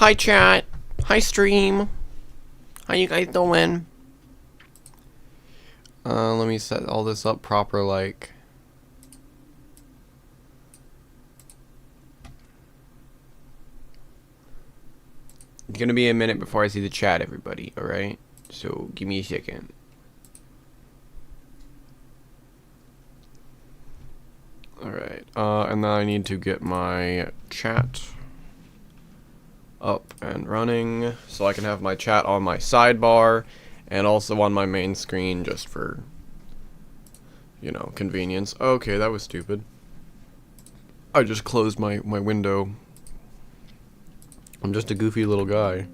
Hi chat. Hi stream. How you guys doing? Let me set all this up proper like. It's gonna be a minute before I see the chat, everybody, alright? So give me a second. Alright, and then I need to get my chat up and running so I can have my chat on my sidebar and also on my main screen just for, you know, convenience. Okay, that was stupid. I just closed my window. I'm just a goofy little guy.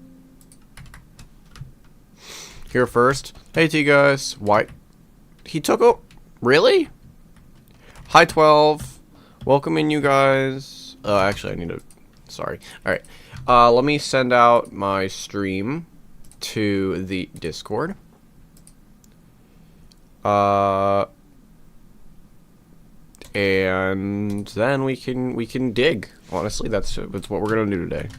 Here first. Hey T guys. Why? He took a... Really? Hi 12. Welcome in you guys. Actually I need to... Sorry. Alright. Let me send out my stream to the Discord. And then we can dig. Honestly, that's what we're gonna do today.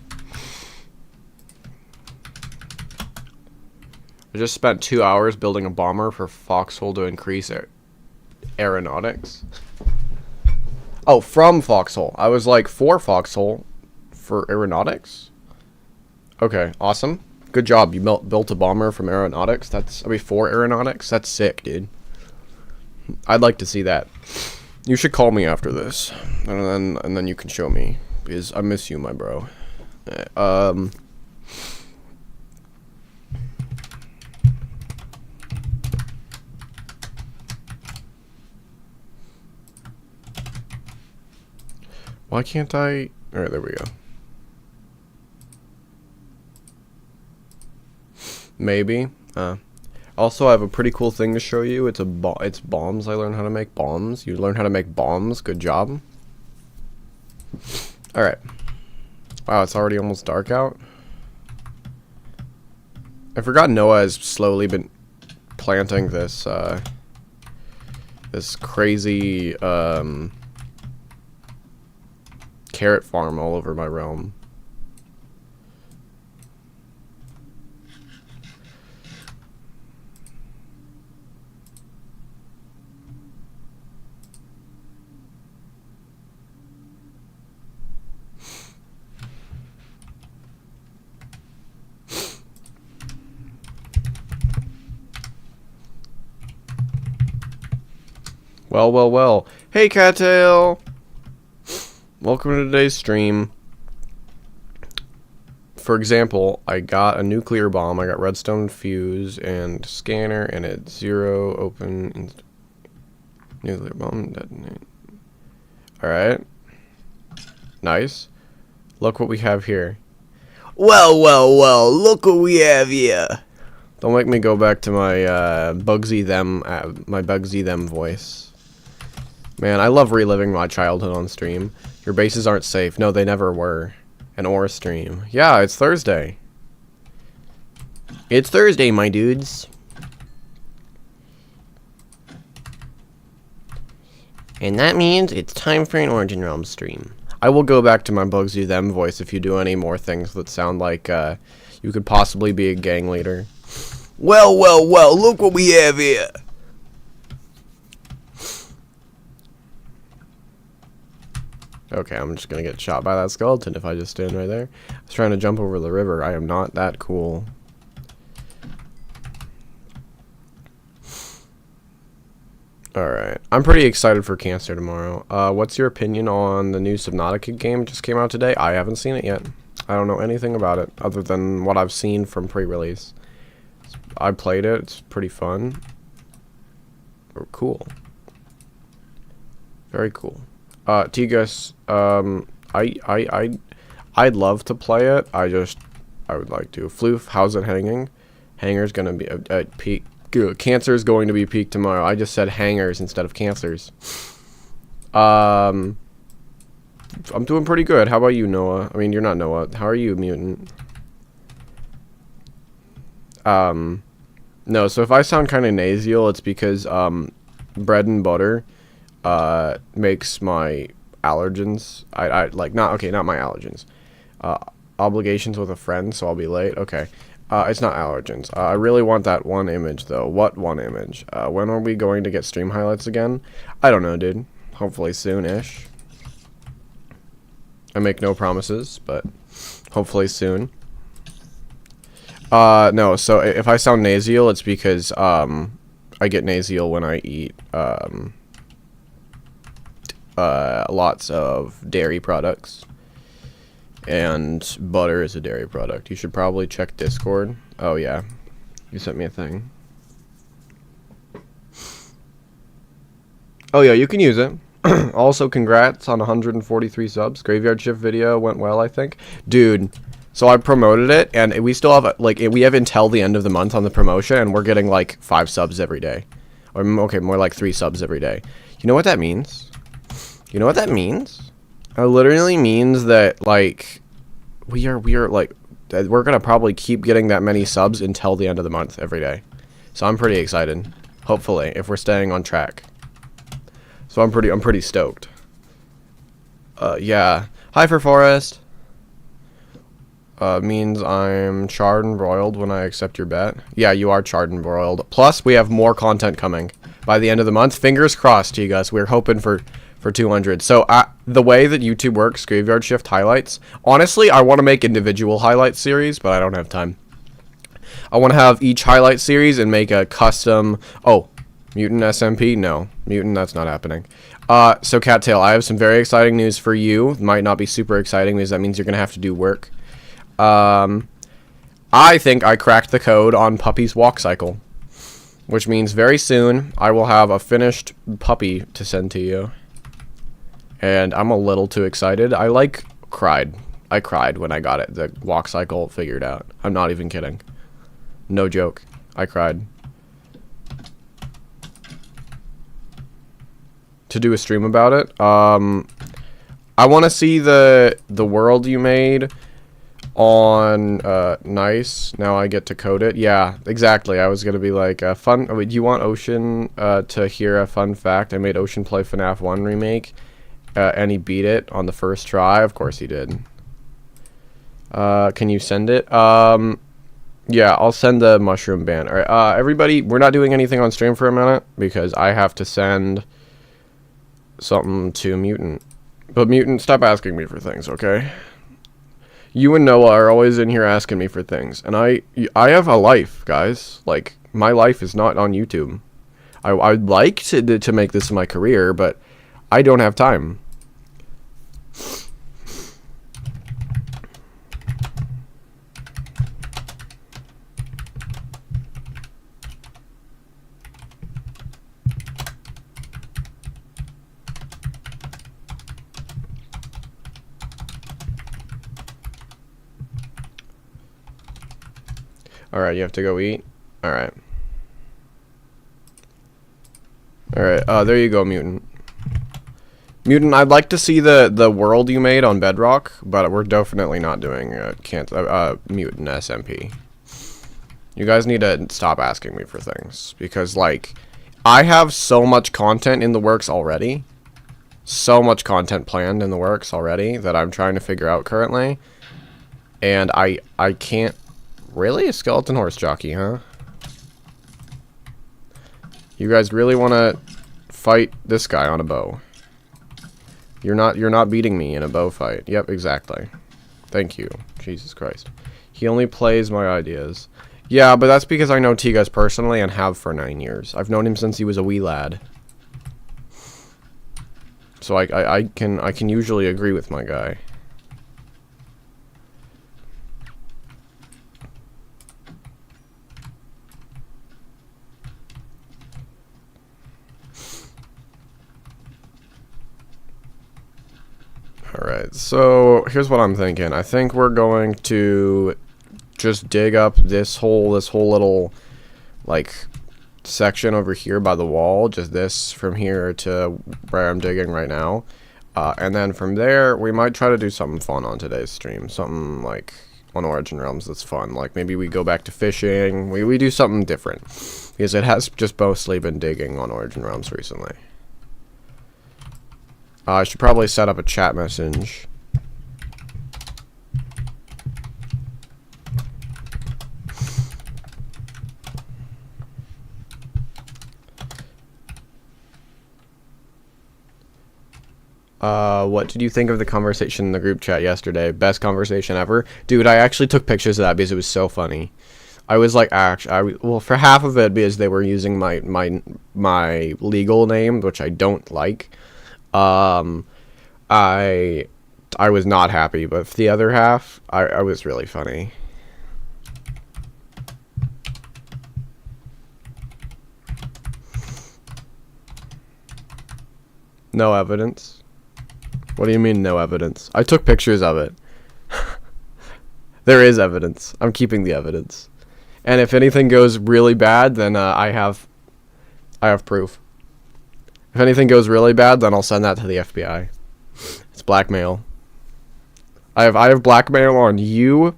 I just spent 2 hours building a bomber for Foxhole to increase aeronautics. Oh, from Foxhole. I was like, for Foxhole for aeronautics? Okay, awesome. Good job. You built a bomber from aeronautics. For aeronautics? That's sick, dude. I'd like to see that. You should call me after this. And then you can show me. Because I miss you, my bro. Why can't I... Alright, there we go. Maybe. Also, I have a pretty cool thing to show you. It's bombs. I learned how to make bombs. You learn how to make bombs. Good job. Alright. Wow, it's already almost dark out. I forgot Noah has slowly been planting this, this crazy, carrot farm all over my realm. Well. Hey, Cattail! Welcome to today's stream. For example, I got a nuclear bomb, I got redstone fuse and scanner, and it's 0 open nuclear bomb detonate. Alright. Nice. Look what we have here. Well, look what we have here. Don't make me go back to my Bugsy them voice. Man, I love reliving my childhood on stream. Your bases aren't safe. No, they never were. An ore stream. Yeah, it's Thursday. It's Thursday, my dudes. And that means it's time for an Origin Realm stream. I will go back to my Bugsy them voice if you do any more things that sound like you could possibly be a gang leader. Well, look what we have here. Okay, I'm just gonna get shot by that skeleton if I just stand right there. I was trying to jump over the river. I am not that cool. Alright. I'm pretty excited for Cancer tomorrow. What's your opinion on the new Subnautica game? It just came out today. I haven't seen it yet. I don't know anything about it other than what I've seen from pre-release. I played it. It's pretty fun. Or cool. Very cool. Tigas, I'd love to play it. I would like to. Floof, how's it hanging? Hanger's gonna be at peak. Cancer is going to be peak tomorrow. I just said hangers instead of cancers. I'm doing pretty good. How about you, Noah? I mean, you're not Noah. How are you, mutant? No, so if I sound kind of nasal, it's because, bread and butter makes my allergens not my allergens, obligations with a friend, so I'll be late. Okay. It's not allergens. I really want that one image, though. What one image? When are we going to get stream highlights again? I don't know, dude. Hopefully soon-ish. I make no promises, but hopefully soon. No, so if I sound nasal, it's because, I get nasal when I eat, lots of dairy products. And butter is a dairy product. You should probably check Discord. Oh, yeah. You sent me a thing. Oh, yeah, you can use it. Also, congrats on 143 subs. Graveyard Shift video went well, I think. Dude, so I promoted it, and we still have, like, we have until the end of the month on the promotion, and we're getting, like, 5 subs every day. Or, okay, more like 3 subs every day. You know what that means? You know what that means? It literally means that, like, we are, like, we're gonna probably keep getting that many subs until the end of the month every day. So I'm pretty excited. Hopefully, if we're staying on track. So I'm pretty stoked. Yeah. Hi for Forest. Means I'm charred and broiled when I accept your bet. Yeah, you are charred and broiled. Plus, we have more content coming by the end of the month. Fingers crossed, you guys. We're hoping for 200. So, the way that YouTube works, Graveyard Shift highlights, honestly, I want to make individual highlight series, but I don't have time. I want to have each highlight series and make a custom... Oh, Mutant SMP? No. Mutant, that's not happening. So, Cattail, I have some very exciting news for you. It might not be super exciting because that means you're going to have to do work. I think I cracked the code on Puppy's walk cycle, which means very soon I will have a finished puppy to send to you. And I'm a little too excited. I cried when I got it, the walk cycle figured out. I'm not even kidding. No joke. I cried. To do a stream about it. I want to see the world you made on nice. Now I get to code it. Yeah, exactly. I was gonna be like fun. Do you want Ocean to hear a fun fact? I made Ocean play FNAF 1 remake. And he beat it on the first try. Of course he did. Can you send it? Yeah, I'll send the mushroom ban. Alright, everybody, we're not doing anything on stream for a minute because I have to send something to Mutant. But Mutant, stop asking me for things, okay? You and Noah are always in here asking me for things. And I have a life, guys. Like, my life is not on YouTube. I'd like to make this my career, but I don't have time. Alright, you have to go eat? Alright. Alright, there you go, Mutant. Mutant, I'd like to see the world you made on Bedrock, but we're definitely not doing Mutant SMP. You guys need to stop asking me for things, because, like, I have so much content in the works already. So much content planned in the works already that I'm trying to figure out currently. And I can't... Really? A skeleton horse jockey, huh? You guys really want to fight this guy on a bow? You're not beating me in a bow fight. Yep, exactly. Thank you. Jesus Christ. He only plays my ideas. Yeah, but that's because I know T-Guys personally and have for 9 years. I've known him since he was a wee lad. So I can usually agree with my guy. Alright, so here's what I'm thinking. I think we're going to just dig up this whole little, like, section over here by the wall. Just this from here to where I'm digging right now. And then from there, we might try to do something fun on today's stream. Something, like, on Origin Realms that's fun. Like, maybe we go back to fishing. We do something different. Because it has just mostly been digging on Origin Realms recently. I should probably set up a chat message. What did you think of the conversation in the group chat yesterday? Best conversation ever? Dude, I actually took pictures of that because it was so funny. I was like, well, for half of it because they were using my legal name, which I don't like. I was not happy, but for the other half, I was really funny. No evidence? What do you mean, no evidence? I took pictures of it. There is evidence. I'm keeping the evidence. And if anything goes really bad, then I have proof. If anything goes really bad, then I'll send that to the FBI. It's blackmail. I have blackmail on you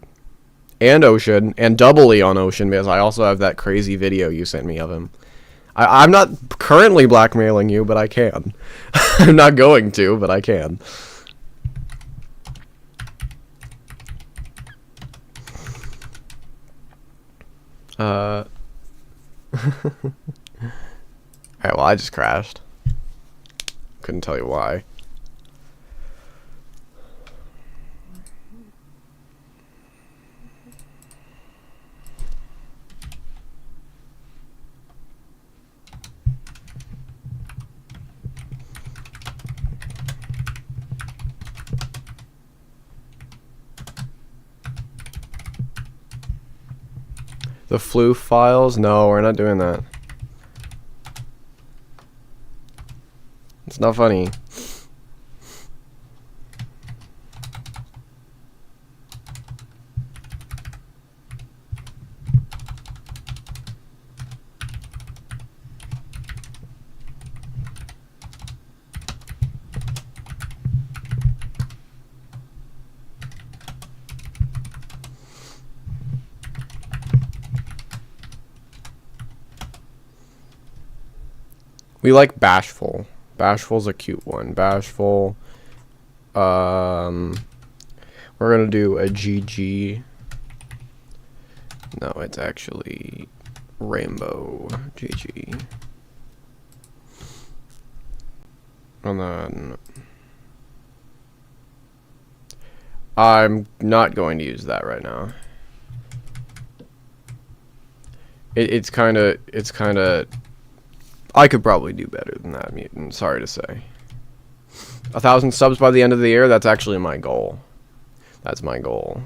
and Ocean, and doubly on Ocean, because I also have that crazy video you sent me of him. I'm not currently blackmailing you, but I can. I'm not going to, but I can. Alright, well, I just crashed. Couldn't tell you why. The Floof files? No, we're not doing that. It's not funny. We like Bashful. Bashful's a cute one. Bashful. We're gonna do a GG. No, it's actually Rainbow GG. And then I'm not going to use that right now. It's kind of I could probably do better than that, Mutant. Sorry to say. 1,000 subs by the end of the year, that's actually my goal. That's my goal.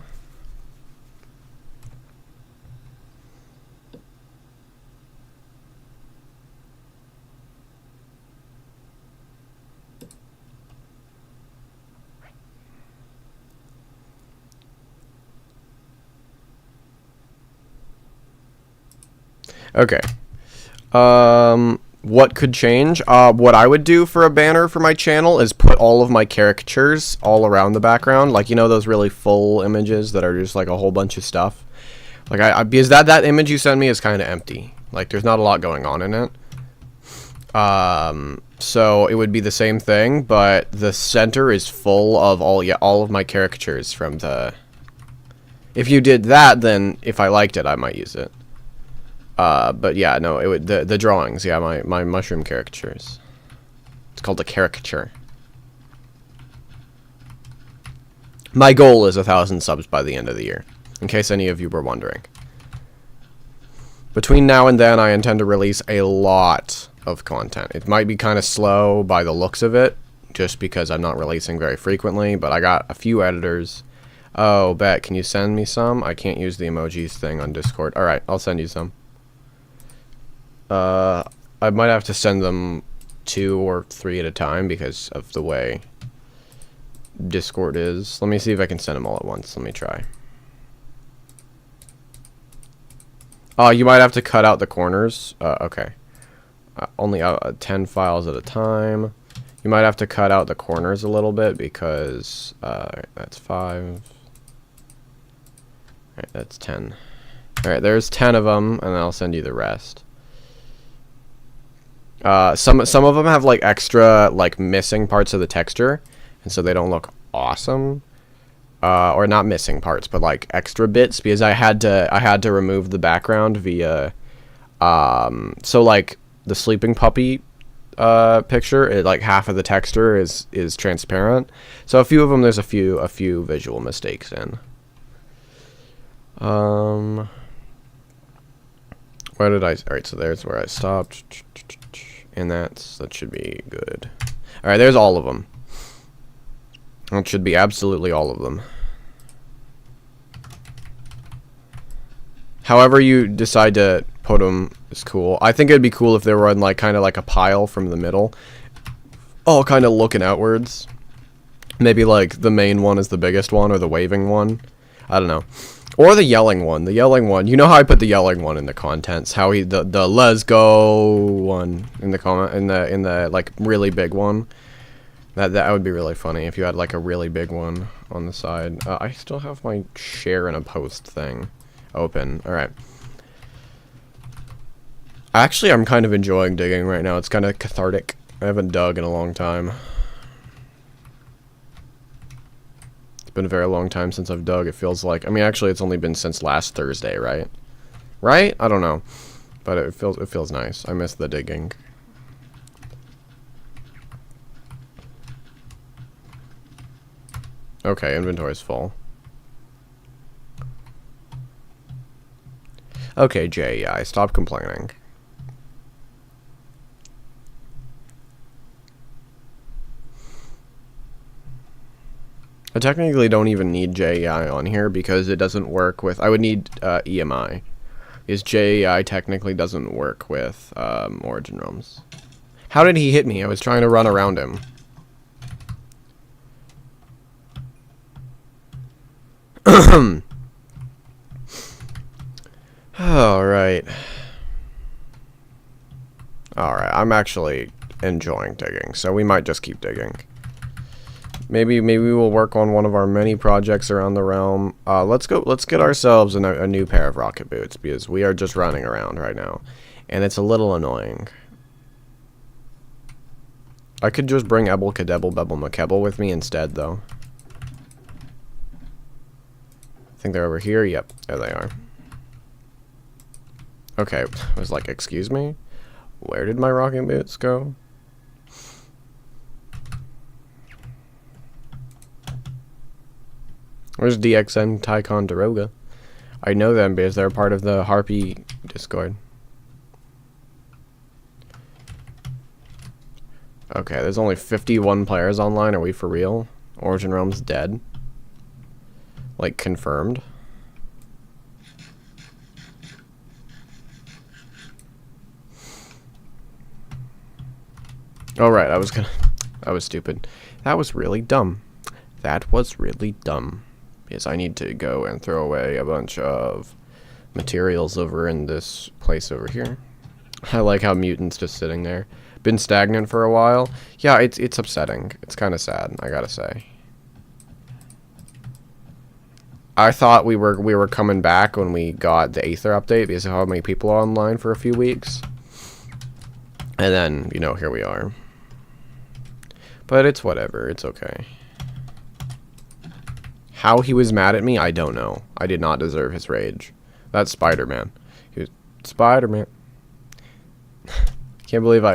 Okay. What could change? What I would do for a banner for my channel is put all of my caricatures all around the background. Like, you know, those really full images that are just like a whole bunch of stuff. Like, because that image you sent me is kind of empty. Like, there's not a lot going on in it. So it would be the same thing, but the center is full of all of my caricatures from the... If you did that, then if I liked it, I might use it. But yeah, no, it would the drawings, yeah, my mushroom caricatures. It's called a caricature. My goal is 1,000 subs by the end of the year, in case any of you were wondering. Between now and then, I intend to release a lot of content. It might be kind of slow by the looks of it, just because I'm not releasing very frequently, but I got a few editors. Oh, Bet, can you send me some? I can't use the emojis thing on Discord. Alright, I'll send you some. I might have to send them 2 or 3 at a time because of the way Discord is. Let me see if I can send them all at once. Let me try. You might have to cut out the corners. Okay. Only 10 files at a time. You might have to cut out the corners a little bit because that's 5. Alright, that's 10. Alright, there's 10 of them, and then I'll send you the rest. Some of them have like extra like missing parts of the texture, and so they don't look awesome. Or not missing parts, but like extra bits because I had to remove the background via so like the sleeping puppy picture, like half of the texture is transparent. So a few of them, there's a few visual mistakes in. Where did I? All right, so there's where I stopped, and that should be good. All right, there's all of them. That should be absolutely all of them. However you decide to put them is cool. I think it'd be cool if they were in like kind of like a pile from the middle, all kind of looking outwards. Maybe like the main one is the biggest one, or the waving one. I don't know. Or the yelling one. The yelling one. You know how I put the yelling one in the contents? How he the let's go one in the comment in the like really big one. That would be really funny if you had like a really big one on the side. I still have my share in a post thing open. All right. Actually, I'm kind of enjoying digging right now. It's kind of cathartic. I haven't dug in a long time. It's been a very long time since I've dug. It feels like. I mean, actually, it's only been since last Thursday, right? Right? I don't know, but it feels nice. I miss the digging. Okay, inventory's full. Okay, JEI, stop complaining. I technically don't even need JEI on here because it doesn't work with... I would need EMI. Because JEI technically doesn't work with Origin Realms. How did he hit me? I was trying to run around him. Alright. Alright, I'm actually enjoying digging, so we might just keep digging. Maybe we'll work on one of our many projects around the realm. Let's get ourselves a new pair of rocket boots, because we are just running around right now. And it's a little annoying. I could just bring Ebel Kadebel Bebel McKebel with me instead, though. I think they're over here. Yep, there they are. Okay, I was like, excuse me? Where did my rocking boots go? Where's DXN Ticonderoga? I know them because they're part of the Harpy Discord. Okay, there's only 51 players online. Are we for real? Origin Realm's dead. Like, confirmed. Oh, right, I was stupid. That was really dumb. That was really dumb. Because I need to go and throw away a bunch of materials over in this place over here. I like how Mutant's just sitting there. Been stagnant for a while. Yeah, it's upsetting. It's kind of sad, I gotta say. I thought we were coming back when we got the Aether update because of how many people are online for a few weeks. And then, you know, here we are. But it's whatever, it's okay. How he was mad at me, I don't know. I did not deserve his rage. That's Spider-Man. He was Spider-Man. Can't believe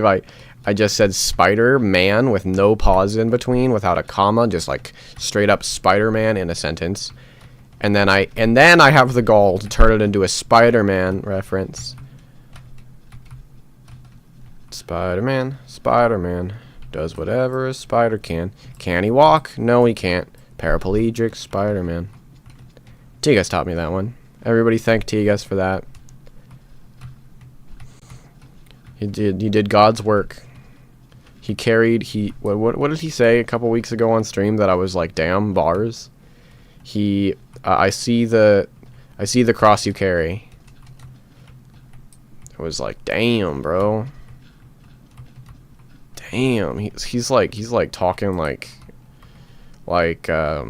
I just said Spider-Man with no pause in between, without a comma, just like straight up Spider-Man in a sentence. And then I have the gall to turn it into a Spider-Man reference. Spider-Man, Spider-Man does whatever a spider can. Can he walk? No, he can't. Paraplegic Spider-Man. Tigas taught me that one. Everybody thank Tigas for that. He did God's work. He carried, what did he say a couple weeks ago on stream that I was like, damn, bars? I see the cross you carry. I was like, damn, bro. Damn, he's like talking like a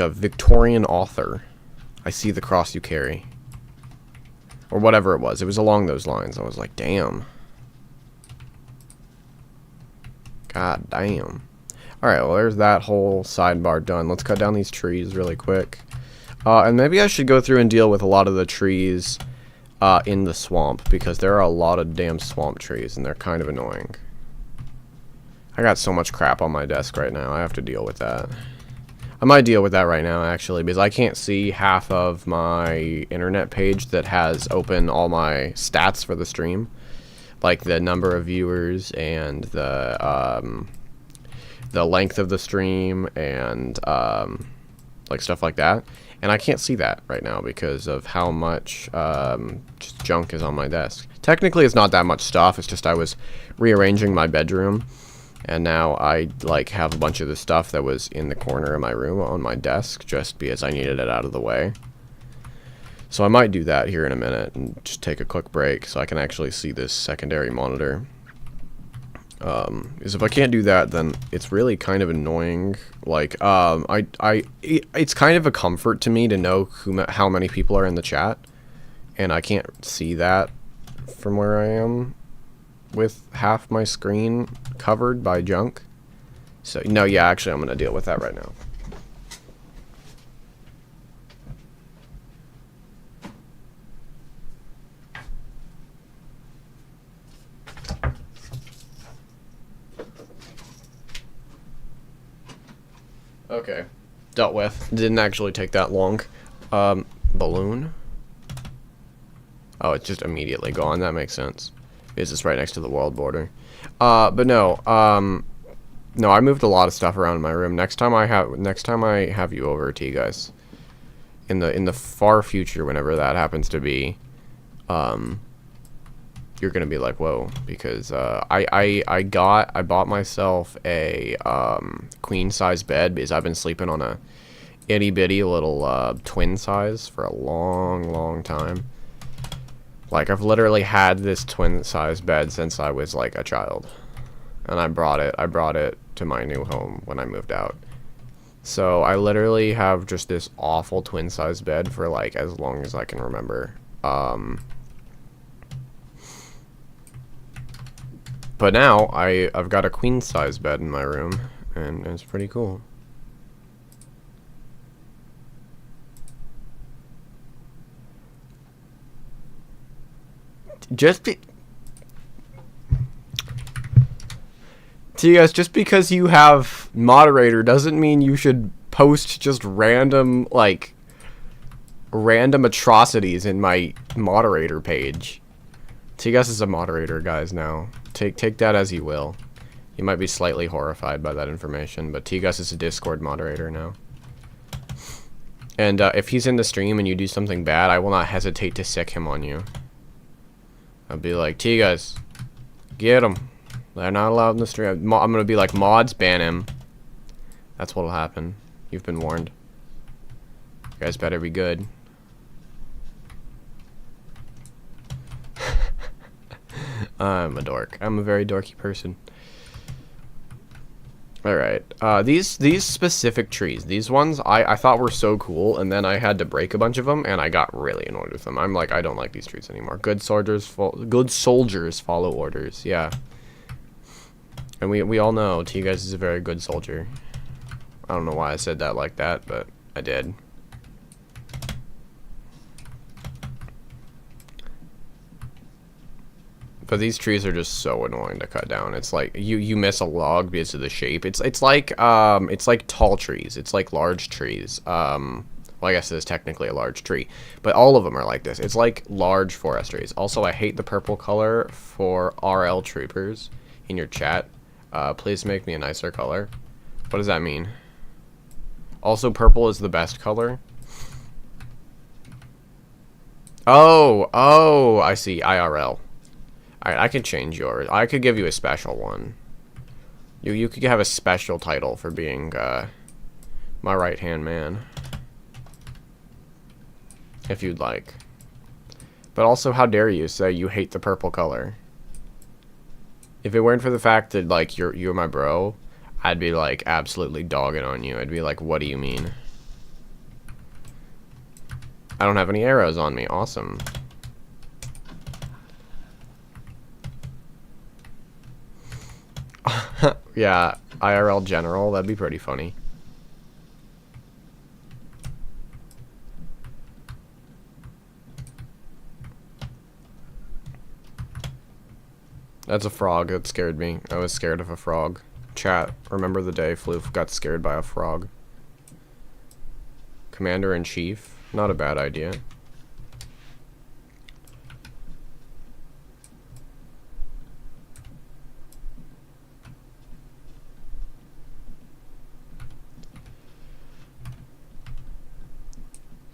Victorian author. I see the cross you carry. Or whatever it was. It was along those lines. I was like, damn. God damn. Alright, well, there's that whole sidebar done. Let's cut down these trees really quick. And maybe I should go through and deal with a lot of the trees in the swamp, because there are a lot of damn swamp trees, and they're kind of annoying. I got so much crap on my desk right now, I have to deal with that. I might deal with that right now, actually, because I can't see half of my internet page that has open all my stats for the stream. Like the number of viewers and the length of the stream and like stuff like that. And I can't see that right now because of how much just junk is on my desk. Technically, it's not that much stuff. It's just I was rearranging my bedroom. And now I like have a bunch of the stuff that was in the corner of my room on my desk just because I needed it out of the way. So I might do that here in a minute and just take a quick break so I can actually see this secondary monitor. Because if I can't do that, then it's really kind of annoying. Like, it's kind of a comfort to me to know how many people are in the chat, and I can't see that from where I am with half my screen covered by junk. So, no, yeah, actually, I'm going to deal with that right now. Okay. Dealt with. Didn't actually take that long. Balloon? Oh, it's just immediately gone. That makes sense. Because it's right next to the world border. But no, no, I moved a lot of stuff around in my room. Next time I have you over to you guys, in the far future, whenever that happens to be, you're gonna be like, whoa, because I bought myself a queen size bed because I've been sleeping on a itty bitty little twin size for a long time. Like, I've literally had this twin-size bed since I was, like, a child. And I brought it to my new home when I moved out. So, I literally have just this awful twin-size bed for, like, as long as I can remember. But now, I've got a queen-size bed in my room, and it's pretty cool. So you guys, just because you have moderator doesn't mean you should post just random atrocities in my moderator page. T-Gus is a moderator, guys, now. Take that as you will. You might be slightly horrified by that information, but T-Gus is a Discord moderator now. And if he's in the stream and you do something bad, I will not hesitate to sick him on you. I'll be like, T-Gus, get him. They're not allowed in the stream. I'm gonna be like, mods, ban him. That's what'll happen. You've been warned. You guys better be good. I'm a dork. I'm a very dorky person. Alright, these specific trees, these ones, I thought were so cool, and then I had to break a bunch of them, and I got really annoyed with them. I'm like, I don't like these trees anymore. Good soldiers follow orders, yeah. And we all know T-Guys is a very good soldier. I don't know why I said that like that, but I did. But these trees are just so annoying to cut down. It's like you miss a log because of the shape. It's like tall trees. It's like large trees. Well, I guess it is technically a large tree, but all of them are like this. It's like large forest trees. Also, I hate the purple color for RL troopers in your chat. Please make me a nicer color. What does that mean? Also, purple is the best color. Oh, I see. IRL. Alright, I could change yours. I could give you a special one. You could have a special title for being my right-hand man. If you'd like. But also, how dare you say you hate the purple color? If it weren't for the fact that, like, you're my bro, I'd be, like, absolutely dogging on you. I'd be like, what do you mean? I don't have any arrows on me. Awesome. Yeah, IRL general, that'd be pretty funny. That's a frog. That scared me. I was scared of a frog. Chat, remember the day Floof got scared by a frog. Commander-in-Chief. Not a bad idea.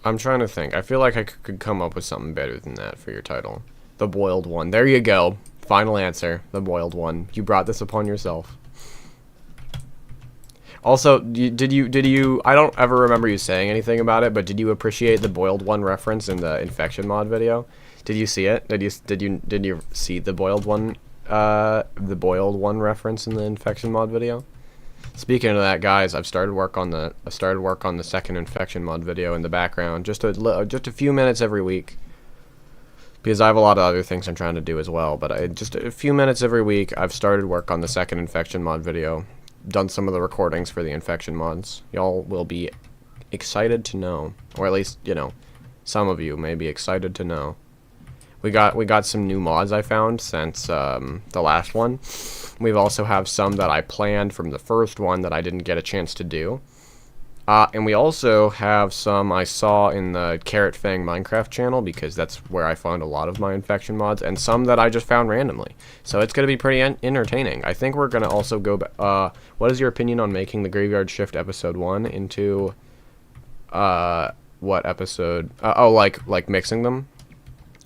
I'm trying to think. I feel like I could come up with something better than that for your title. The Boiled One. There you go. Final answer. The Boiled One. You brought this upon yourself. Also, did you? I don't ever remember you saying anything about it, but did you appreciate the Boiled One reference in the infection mod video? Did you see it? Did you see the Boiled One reference in the infection mod video? Speaking of that, guys, I've started work on the second infection mod video in the background, just a few minutes every week, because I have a lot of other things I'm trying to do as well. But just a few minutes every week, I've started work on the second infection mod video, done some of the recordings for the infection mods. Y'all will be excited to know, or at least, you know, some of you may be excited to know. We got some new mods I found since the last one. We've also have some that I planned from the first one that I didn't get a chance to do. And we also have some I saw in the Carrot Fang Minecraft channel, because that's where I found a lot of my infection mods, and some that I just found randomly. So it's going to be pretty entertaining. I think we're going to also go what is your opinion on making the Graveyard Shift episode 1 into what episode? Oh, like mixing them?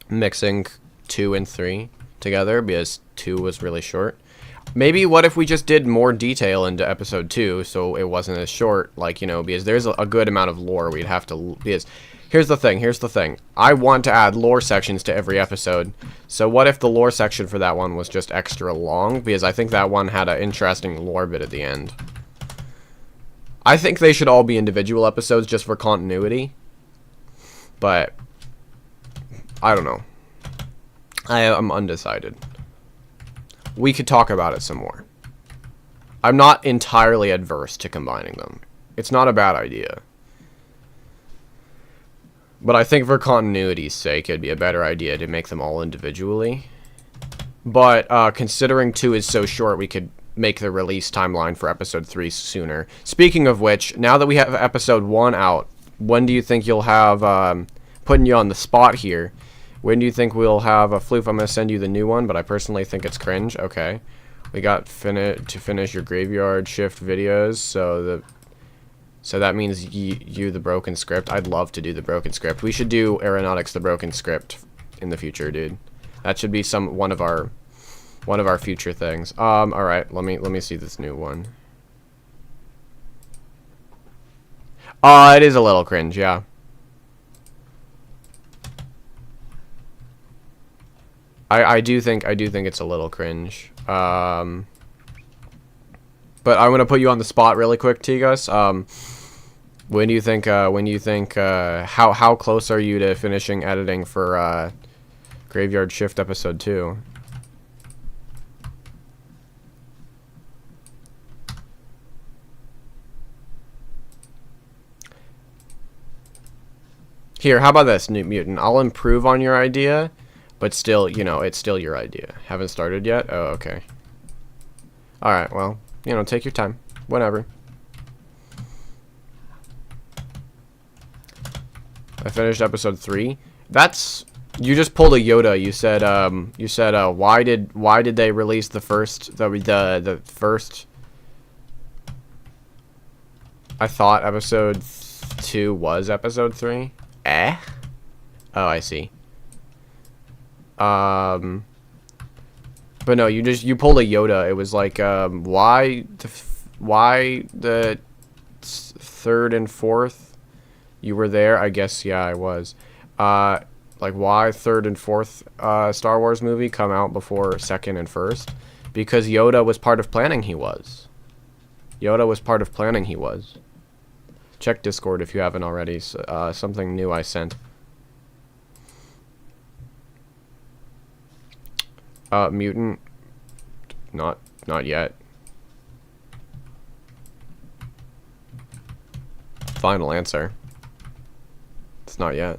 Mixing 2 and 3 together, because 2 was really short. Maybe what if we just did more detail into episode 2, so it wasn't as short, like, you know, because there's a good amount of lore we'd have to, because here's the thing, I want to add lore sections to every episode. So what if the lore section for that one was just extra long, because I think that one had an interesting lore bit at the end. I think they should all be individual episodes just for continuity, but I don't know. I'm undecided. We could talk about it some more. I'm not entirely adverse to combining them. It's not a bad idea. But I think for continuity's sake, it'd be a better idea to make them all individually. But considering 2 is so short, we could make the release timeline for episode 3 sooner. Speaking of which, now that we have episode 1 out, when do you think you'll have, putting you on the spot here, when do you think we'll have a Floof? I'm going to send you the new one, but I personally think it's cringe. Okay. We got to finish your Graveyard Shift videos, so that means you the broken script. I'd love to do the broken script. We should do Aeronautics the broken script in the future, dude. That should be one of our future things. All right, let me see this new one. It is a little cringe, yeah. I do think it's a little cringe. But I'm gonna put you on the spot really quick, Tigas. When do you think how close are you to finishing editing for Graveyard Shift episode 2? Here, how about this, Newt Mutant? I'll improve on your idea. But still, you know, it's still your idea. Haven't started yet? Oh, okay. Alright, well, you know, take your time. Whatever. I finished episode 3. That's... You just pulled a Yoda. You said, why did they release the first... The first... I thought episode 2 was episode 3? Eh? Oh, I see. But no, you pulled a Yoda. It was like, why the 3rd and 4th? You were there? I guess, yeah, I was. Like, why 3rd and 4th, Star Wars movie come out before 2nd and 1st? Because Yoda was part of planning he was. Yoda was part of planning he was. Check Discord if you haven't already. Something new I sent. Mutant, not yet. Final answer. It's not yet.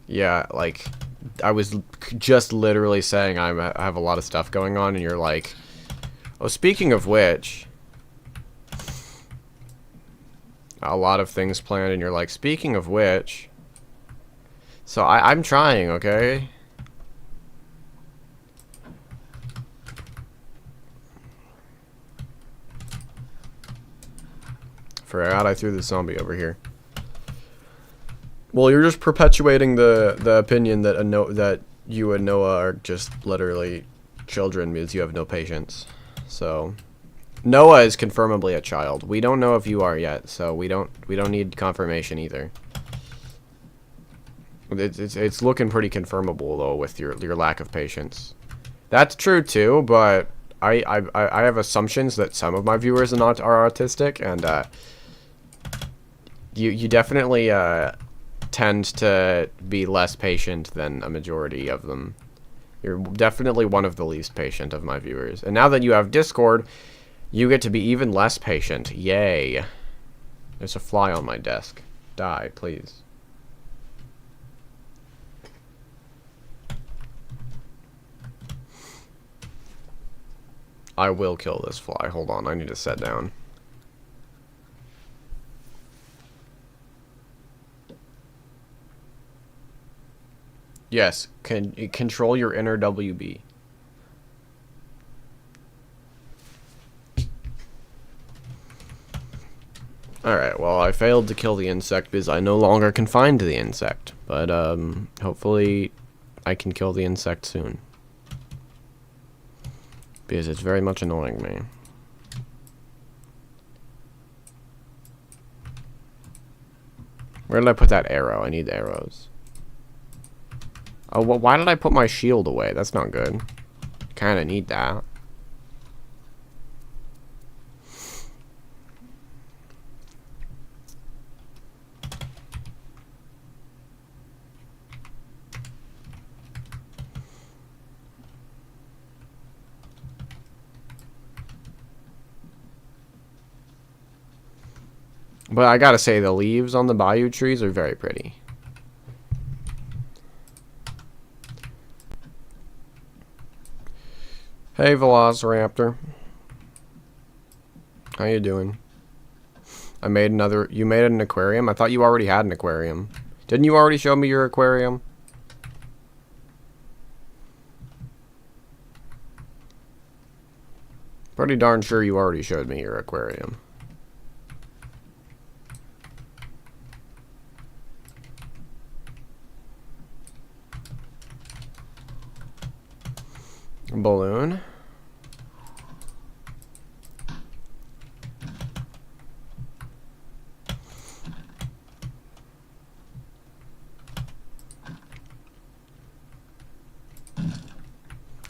Yeah, like, I was just literally saying I have a lot of stuff going on, and you're like, oh, speaking of which, a lot of things planned, and you're like, speaking of which, so I'm trying, okay? Forgot I threw the zombie over here. Well, you're just perpetuating the opinion that that you and Noah are just literally children because you have no patience. So, Noah is confirmably a child. We don't know if you are yet, so we don't need confirmation either. It's looking pretty confirmable though with your lack of patience. That's true too, but I have assumptions that some of my viewers are autistic, and you definitely tend to be less patient than a majority of them. You're definitely one of the least patient of my viewers. And now that you have Discord, you get to be even less patient. Yay. There's a fly on my desk. Die, please. I will kill this fly. Hold on, I need to set down. Yes, control your inner WB. Alright, well, I failed to kill the insect because I no longer can find the insect. But, hopefully I can kill the insect soon. Because it's very much annoying me. Where did I put that arrow? I need arrows. Oh, well, why did I put my shield away? That's not good. Kinda need that. But I gotta say, the leaves on the bayou trees are very pretty. Hey, Velociraptor. How you doing? I made another... You made an aquarium? I thought you already had an aquarium. Didn't you already show me your aquarium? Pretty darn sure you already showed me your aquarium. Balloon.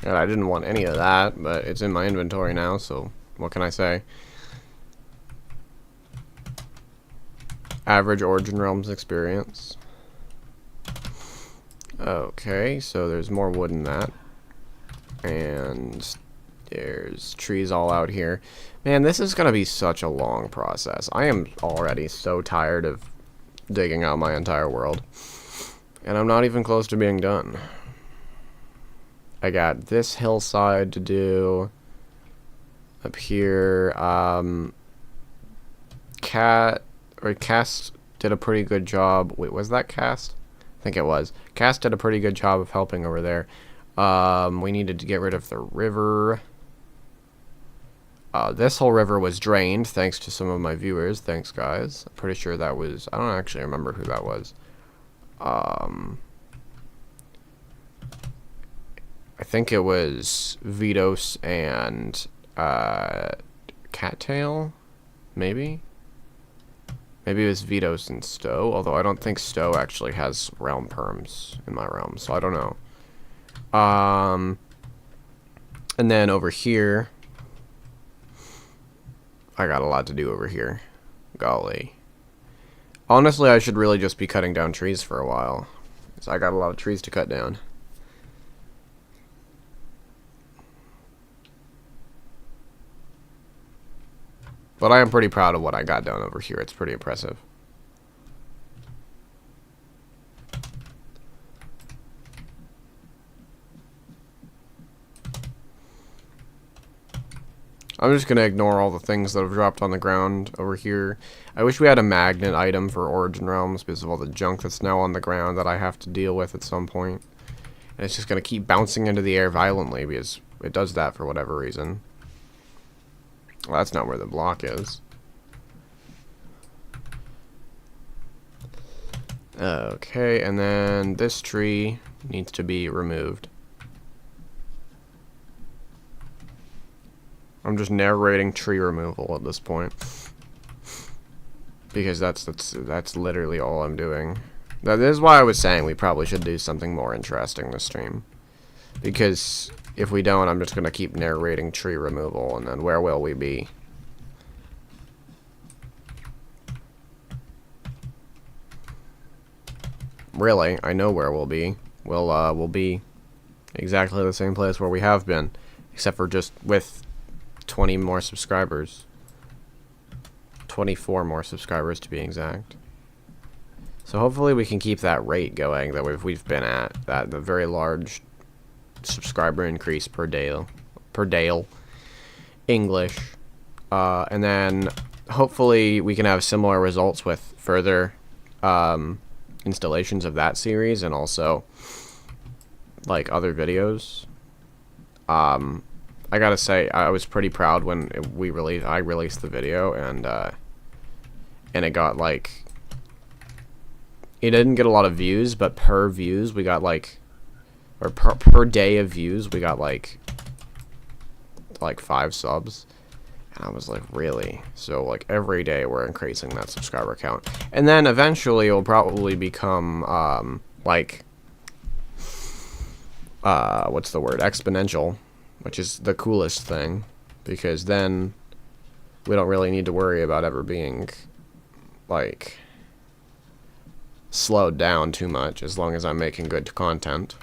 And I didn't want any of that, but it's in my inventory now, so what can I say? Average Origin Realms experience. Okay, so there's more wood in that. And there's trees all out here. Man, this is gonna be such a long process. I am already so tired of digging out my entire world. And I'm not even close to being done. I got this hillside to do. Up here, Cast did a pretty good job. Wait, was that Cast? I think it was. Cast did a pretty good job of helping over there. We needed to get rid of the river. This whole river was drained thanks to some of my viewers. Thanks, guys. I'm pretty sure that was... I don't actually remember who that was. I think it was Vitos and Cattail, maybe? Maybe it was Vitos and Stowe, although I don't think Stowe actually has realm perms in my realm, so I don't know. And then over here, I got a lot to do over here. Golly. Honestly, I should really just be cutting down trees for a while, because I got a lot of trees to cut down. But I am pretty proud of what I got done over here. It's pretty impressive. I'm just gonna ignore all the things that have dropped on the ground over here. I wish we had a magnet item for Origin Realms because of all the junk that's now on the ground that I have to deal with at some point. And it's just gonna keep bouncing into the air violently because it does that for whatever reason. Well, that's not where the block is. Okay, and then this tree needs to be removed. I'm just narrating tree removal at this point. Because that's literally all I'm doing. That is why I was saying we probably should do something more interesting this stream. Because if we don't, I'm just going to keep narrating tree removal, and then where will we be? Really, I know where we'll be. We'll be exactly the same place where we have been, except for just with 20 more subscribers. 24 more subscribers to be exact. So hopefully we can keep that rate going that we've been at, that the very large subscriber increase per day English, and then hopefully we can have similar results with further installations of that series and also like other videos. I gotta say, I was pretty proud when I released the video, and it got like, it didn't get a lot of views, but per views we got like, or per day of views we got like 5 subs, and I was like, really? So like every day we're increasing that subscriber count, and then eventually it'll probably become like what's the word, exponential, which is the coolest thing, because then we don't really need to worry about ever being like slowed down too much, as long as I'm making good content.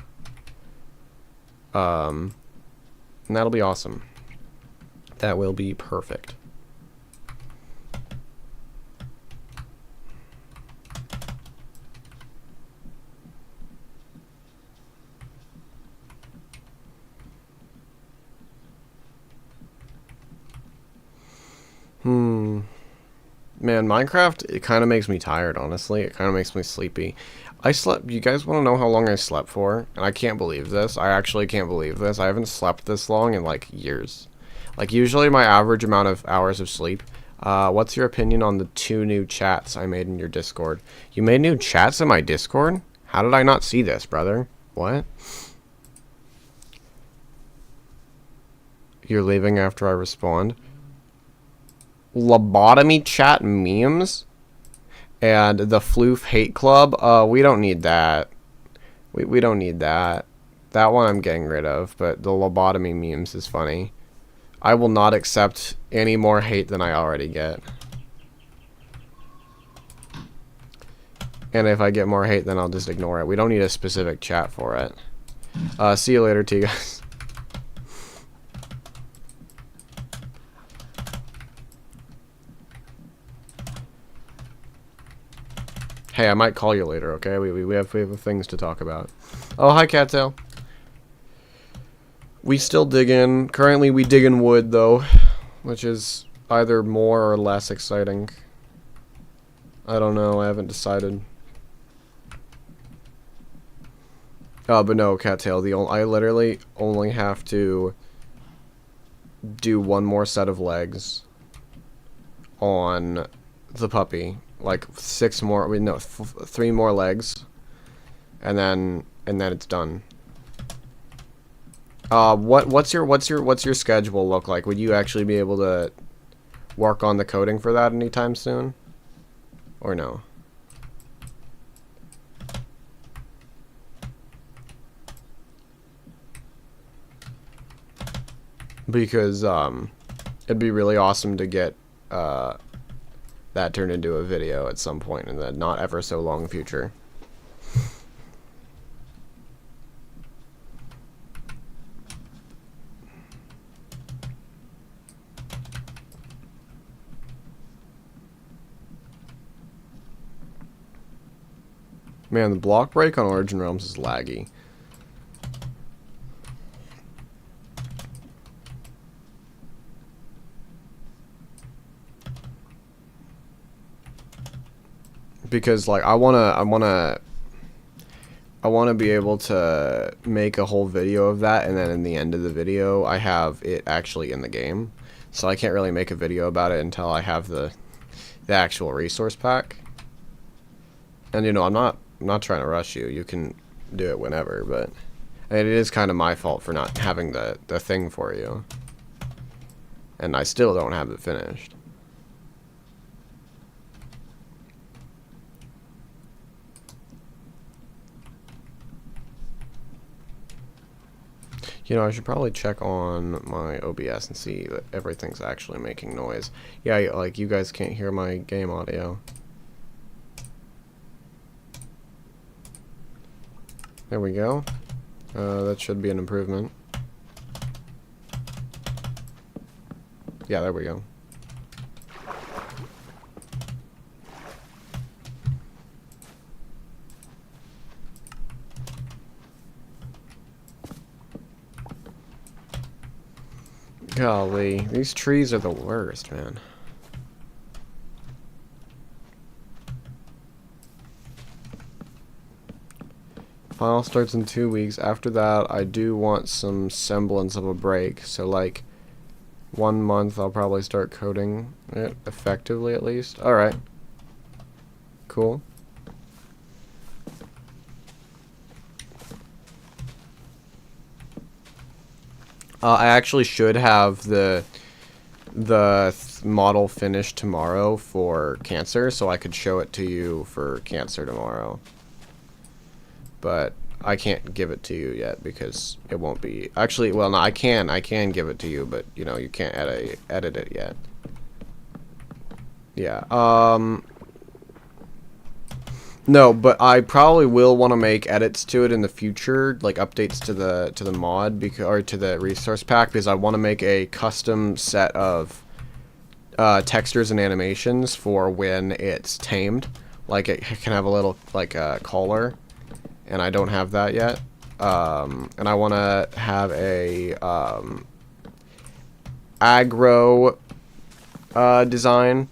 And that'll be awesome. That will be perfect. Man, Minecraft, it kind of makes me tired, honestly. It kind of makes me sleepy. You guys want to know how long I slept for? And I can't believe this. I actually can't believe this. I haven't slept this long in, like, years. Like, usually my average amount of hours of sleep. What's your opinion on the 2 new chats I made in your Discord? You made new chats in my Discord? How did I not see this, brother? What? You're leaving after I respond? Lobotomy chat memes and the Floof hate club. We don't need that. We don't need that. That one I'm getting rid of, but the lobotomy memes is funny. I will not accept any more hate than I already get. And if I get more hate, then I'll just ignore it. We don't need a specific chat for it. See you later, to you guys. Hey, I might call you later, okay? We have things to talk about. Oh, hi, Cattail. We still dig in. Currently, we dig in wood, though, which is either more or less exciting. I don't know. I haven't decided. But no, Cattail. I literally only have to do 1 more set of legs on the puppy. Like 6 more, 3 more legs, and then it's done. What's your schedule look like? Would you actually be able to work on the coding for that anytime soon, or no? Because it'd be really awesome to get that turned into a video at some point in the not ever so long future. Man, the block break on Origin Realms is laggy. because like I wanna be able to make a whole video of that, and then in the end of the video I have it actually in the game. So I can't really make a video about it until I have the actual resource pack. And you know, I'm not trying to rush you. You can do it whenever, but it is kind of my fault for not having the thing for you. And I still don't have it finished. You know, I should probably check on my OBS and see that everything's actually making noise. Yeah, like, you guys can't hear my game audio. There we go. That should be an improvement. Yeah, there we go. Golly, these trees are the worst, man. Final starts in 2 weeks. After that, I do want some semblance of a break. So, like, 1 month, I'll probably start coding it effectively, at least. Alright. Cool. I actually should have the model finished tomorrow for Cancer, so I could show it to you for Cancer tomorrow. But I can't give it to you yet because it won't be... Actually, well, no, I can give it to you, but, you know, you can't edit it yet. Yeah, no, but I probably will want to make edits to it in the future, like updates to the mod or to the resource pack, because I want to make a custom set of textures and animations for when it's tamed. Like it can have a little like collar, and I don't have that yet. And I want to have a aggro design.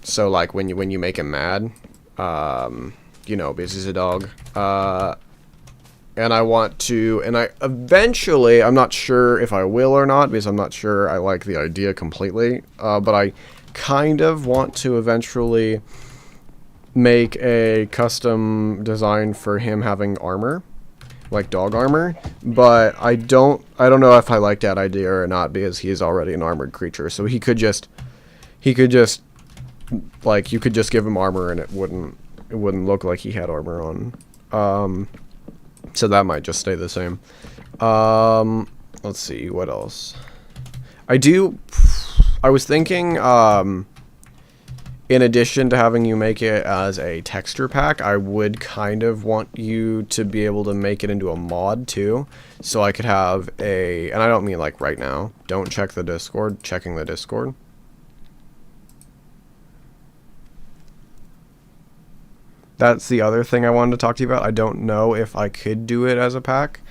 So like when you make him mad. You know, because he's a dog. And I want to, and I eventually, I'm not sure if I will or not, because I'm not sure I like the idea completely, but I kind of want to eventually make a custom design for him having armor, like dog armor, but I don't know if I like that idea or not, because he is already an armored creature, so he could just, like, you could just give him armor and it wouldn't look like he had armor on. So that might just stay the same. Let's see, what else? I was thinking, in addition to having you make it as a texture pack, I would kind of want you to be able to make it into a mod too. So I could have and I don't mean like right now, don't check the Discord, checking the Discord. That's the other thing I wanted to talk to you about. I don't know if I could do it as a pack.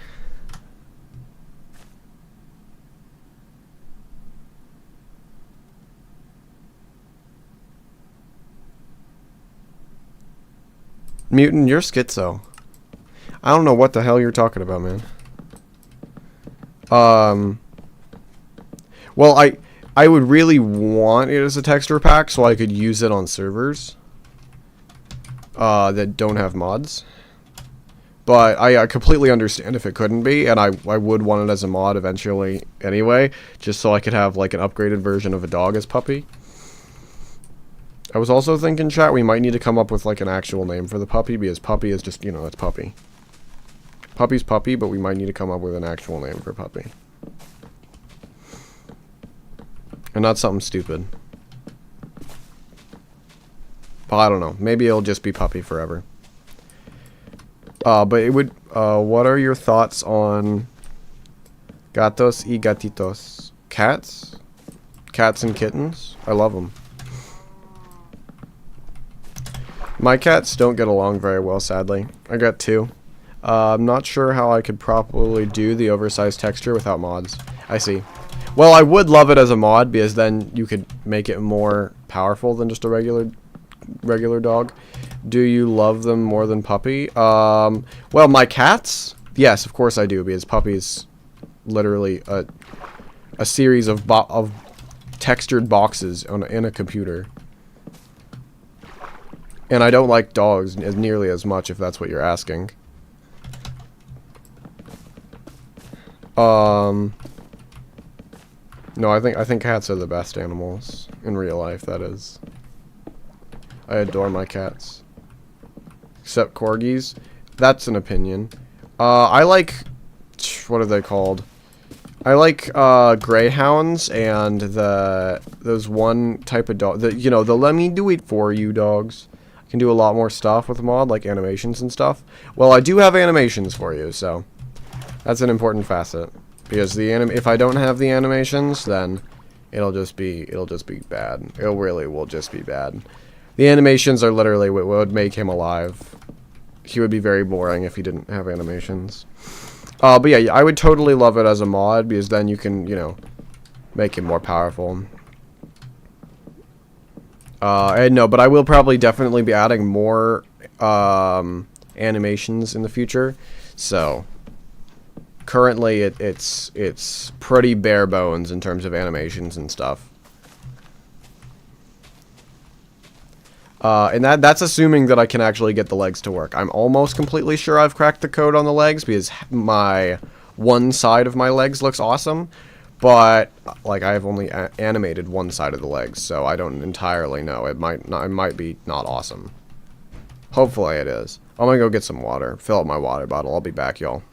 Mutant, you're schizo. I don't know what the hell you're talking about, man. Well, I would really want it as a texture pack so I could use it on servers that don't have mods, but I completely understand if it couldn't be, and I would want it as a mod eventually anyway, just so I could have like an upgraded version of a dog as Puppy. I was also thinking, chat, we might need to come up with like an actual name for the puppy, because Puppy is just, you know, it's Puppy. Puppy's Puppy, but we might need to come up with an actual name for Puppy. And not something stupid. Well, I don't know. Maybe it'll just be Puppy forever. But it would... what are your thoughts on gatos y gatitos? Cats? Cats and kittens? I love them. My cats don't get along very well, sadly. I got 2. I'm not sure how I could properly do the oversized texture without mods. I see. Well, I would love it as a mod, because then you could make it more powerful than just a regular regular dog. Do you love them more than puppy? Well, my cats? Yes, of course I do, because puppy's literally a series of textured boxes in a computer. And I don't like dogs nearly as much, if that's what you're asking. No, I think cats are the best animals in real life, that is. I adore my cats. Except corgis. That's an opinion. I like... What are they called? I like, greyhounds and those one type of dog... You know, the let me do it for you dogs. I can do a lot more stuff with mod, like animations and stuff. Well, I do have animations for you, so... That's an important facet. Because if I don't have the animations, then it'll just be bad. It really will just be bad. The animations are literally what would make him alive. He would be very boring if he didn't have animations. But yeah, I would totally love it as a mod, because then you can, you know, make him more powerful. And no, but I will probably definitely be adding more animations in the future. So currently it's pretty bare bones in terms of animations and stuff. And that's assuming that I can actually get the legs to work. I'm almost completely sure I've cracked the code on the legs, because my one side of my legs looks awesome, but like I've only animated one side of the legs, so I don't entirely know. It might be not awesome. Hopefully it is. I'm gonna go get some water. Fill up my water bottle. I'll be back, y'all.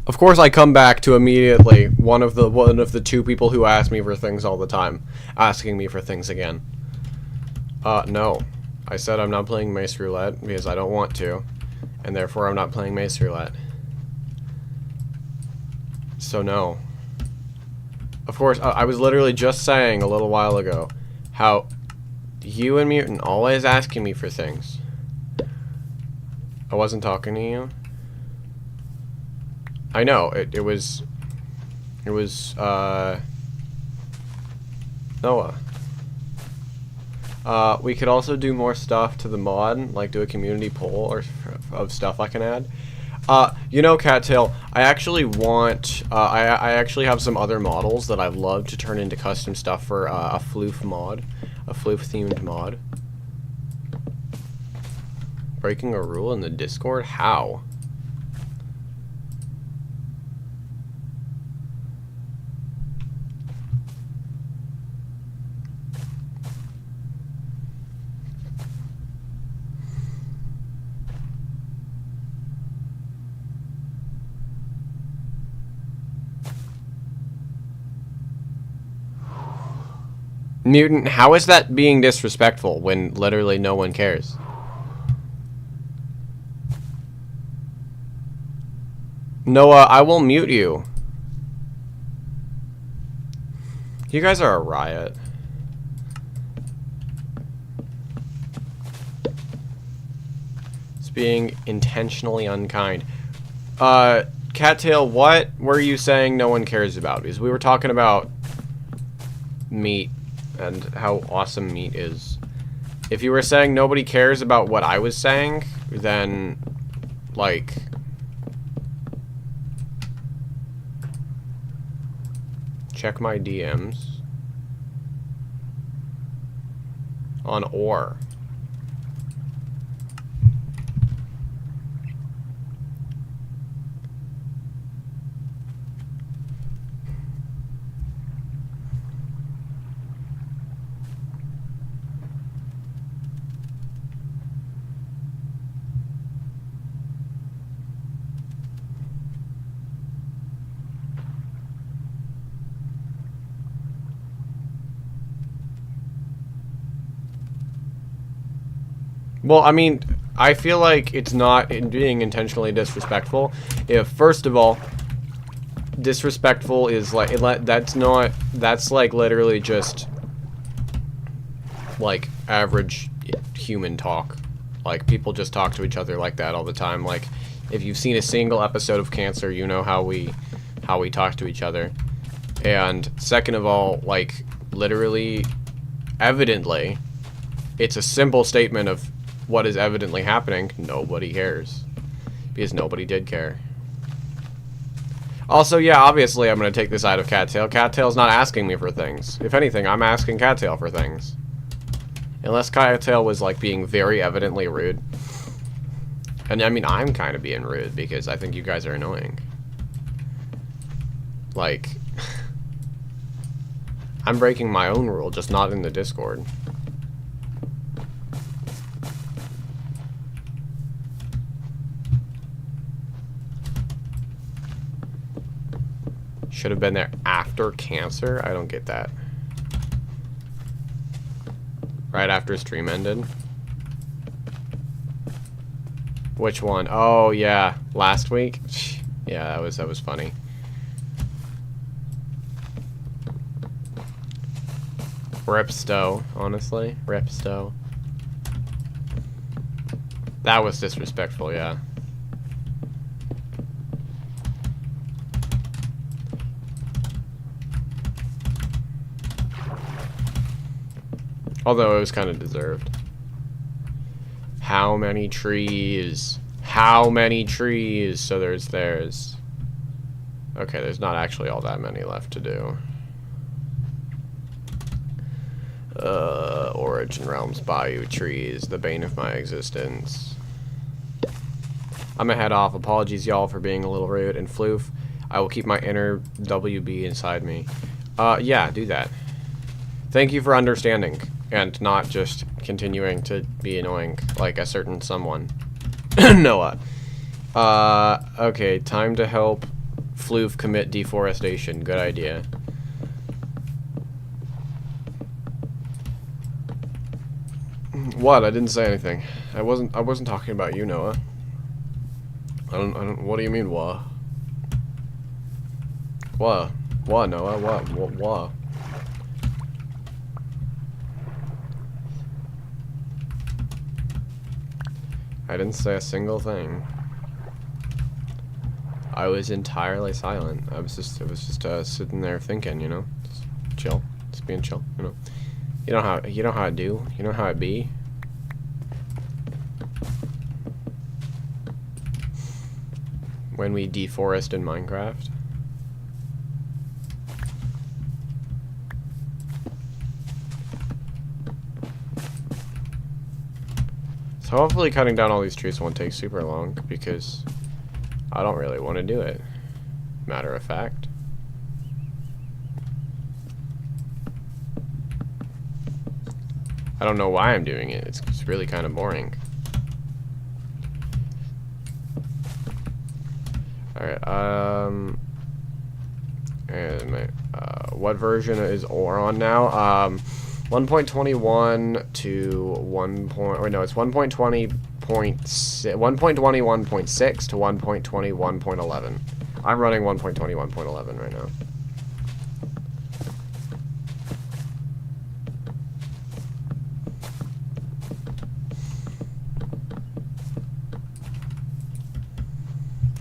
Of course, I come back to immediately one of the two people who ask me for things all the time, asking me for things again. No. I said I'm not playing Mace Roulette because I don't want to, and therefore I'm not playing Mace Roulette. So no. Of course, I was literally just saying a little while ago how you and Mutant always asking me for things. I wasn't talking to you. I know, it was Noah. We could also do more stuff to the mod, like do a community poll or of stuff I can add. You know, Cattail, I actually want, I actually have some other models that I'd love to turn into custom stuff for a Floof mod, a Floof themed mod. Breaking a rule in the Discord? How? Mutant, how is that being disrespectful when literally no one cares? Noah, I will mute you. You guys are a riot. It's being intentionally unkind. Cattail, what were you saying no one cares about? Because we were talking about meat and how awesome meat is. If you were saying nobody cares about what I was saying, then, like, check my DMs on ore. Well, I mean, I feel like it's not being intentionally disrespectful. If, first of all, disrespectful is like, that's like literally just like average human talk. Like, people just talk to each other like that all the time. Like, if you've seen a single episode of Cancer, you know how we talk to each other. And second of all, like, literally, evidently, it's a simple statement of what is evidently happening. Nobody cares. Because nobody did care. Also, yeah, obviously I'm going to take this out of Cattail. Cattail's not asking me for things. If anything, I'm asking Cattail for things. Unless Cattail was, like, being very evidently rude. And, I mean, I'm kind of being rude because I think you guys are annoying. Like, I'm breaking my own rule, just not in the Discord. Should have been there after Cancer? I don't get that. Right after stream ended? Which one? Oh, yeah. Last week? Yeah, that was funny. Rip Stowe, honestly. Rip Stowe. That was disrespectful, yeah. Although it was kind of deserved. How many trees? How many trees? So there's okay, there's not actually all that many left to do. Origin Realms, Bayou Trees, the bane of my existence. I'm gonna head off. Apologies, y'all, for being a little rude. And Floof, I will keep my inner WB inside me. Yeah, do that. Thank you for understanding. And not just continuing to be annoying like a certain someone. Noah. Okay, time to help Floof commit deforestation. Good idea. What? I didn't say anything. I wasn't talking about you, Noah. I don't, what do you mean, what? What? What, Noah? What? I didn't say a single thing. I was entirely silent. I was just sitting there thinking, you know, just chill, just being chill, you know. You know how it do. You know how it be. When we deforest in Minecraft. So hopefully cutting down all these trees won't take super long, because I don't really want to do it. Matter of fact. I don't know why I'm doing it. It's really kind of boring. Alright, and what version is ore on now? 1.21 to 1. Wait, no, it's 1.20.6, 1.21.6 to 1.21.11. I'm running 1.21.11 right now.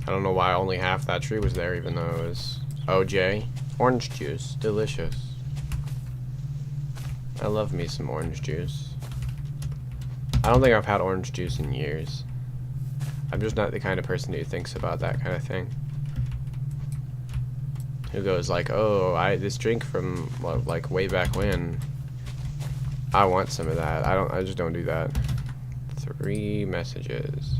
I don't know why only half that tree was there, even though it was OJ. Orange juice, delicious. I love me some orange juice. I don't think I've had orange juice in years. I'm just not the kind of person who thinks about that kind of thing. Who goes like, oh, this drink from like way back when. I want some of that. I just don't do that. 3 messages.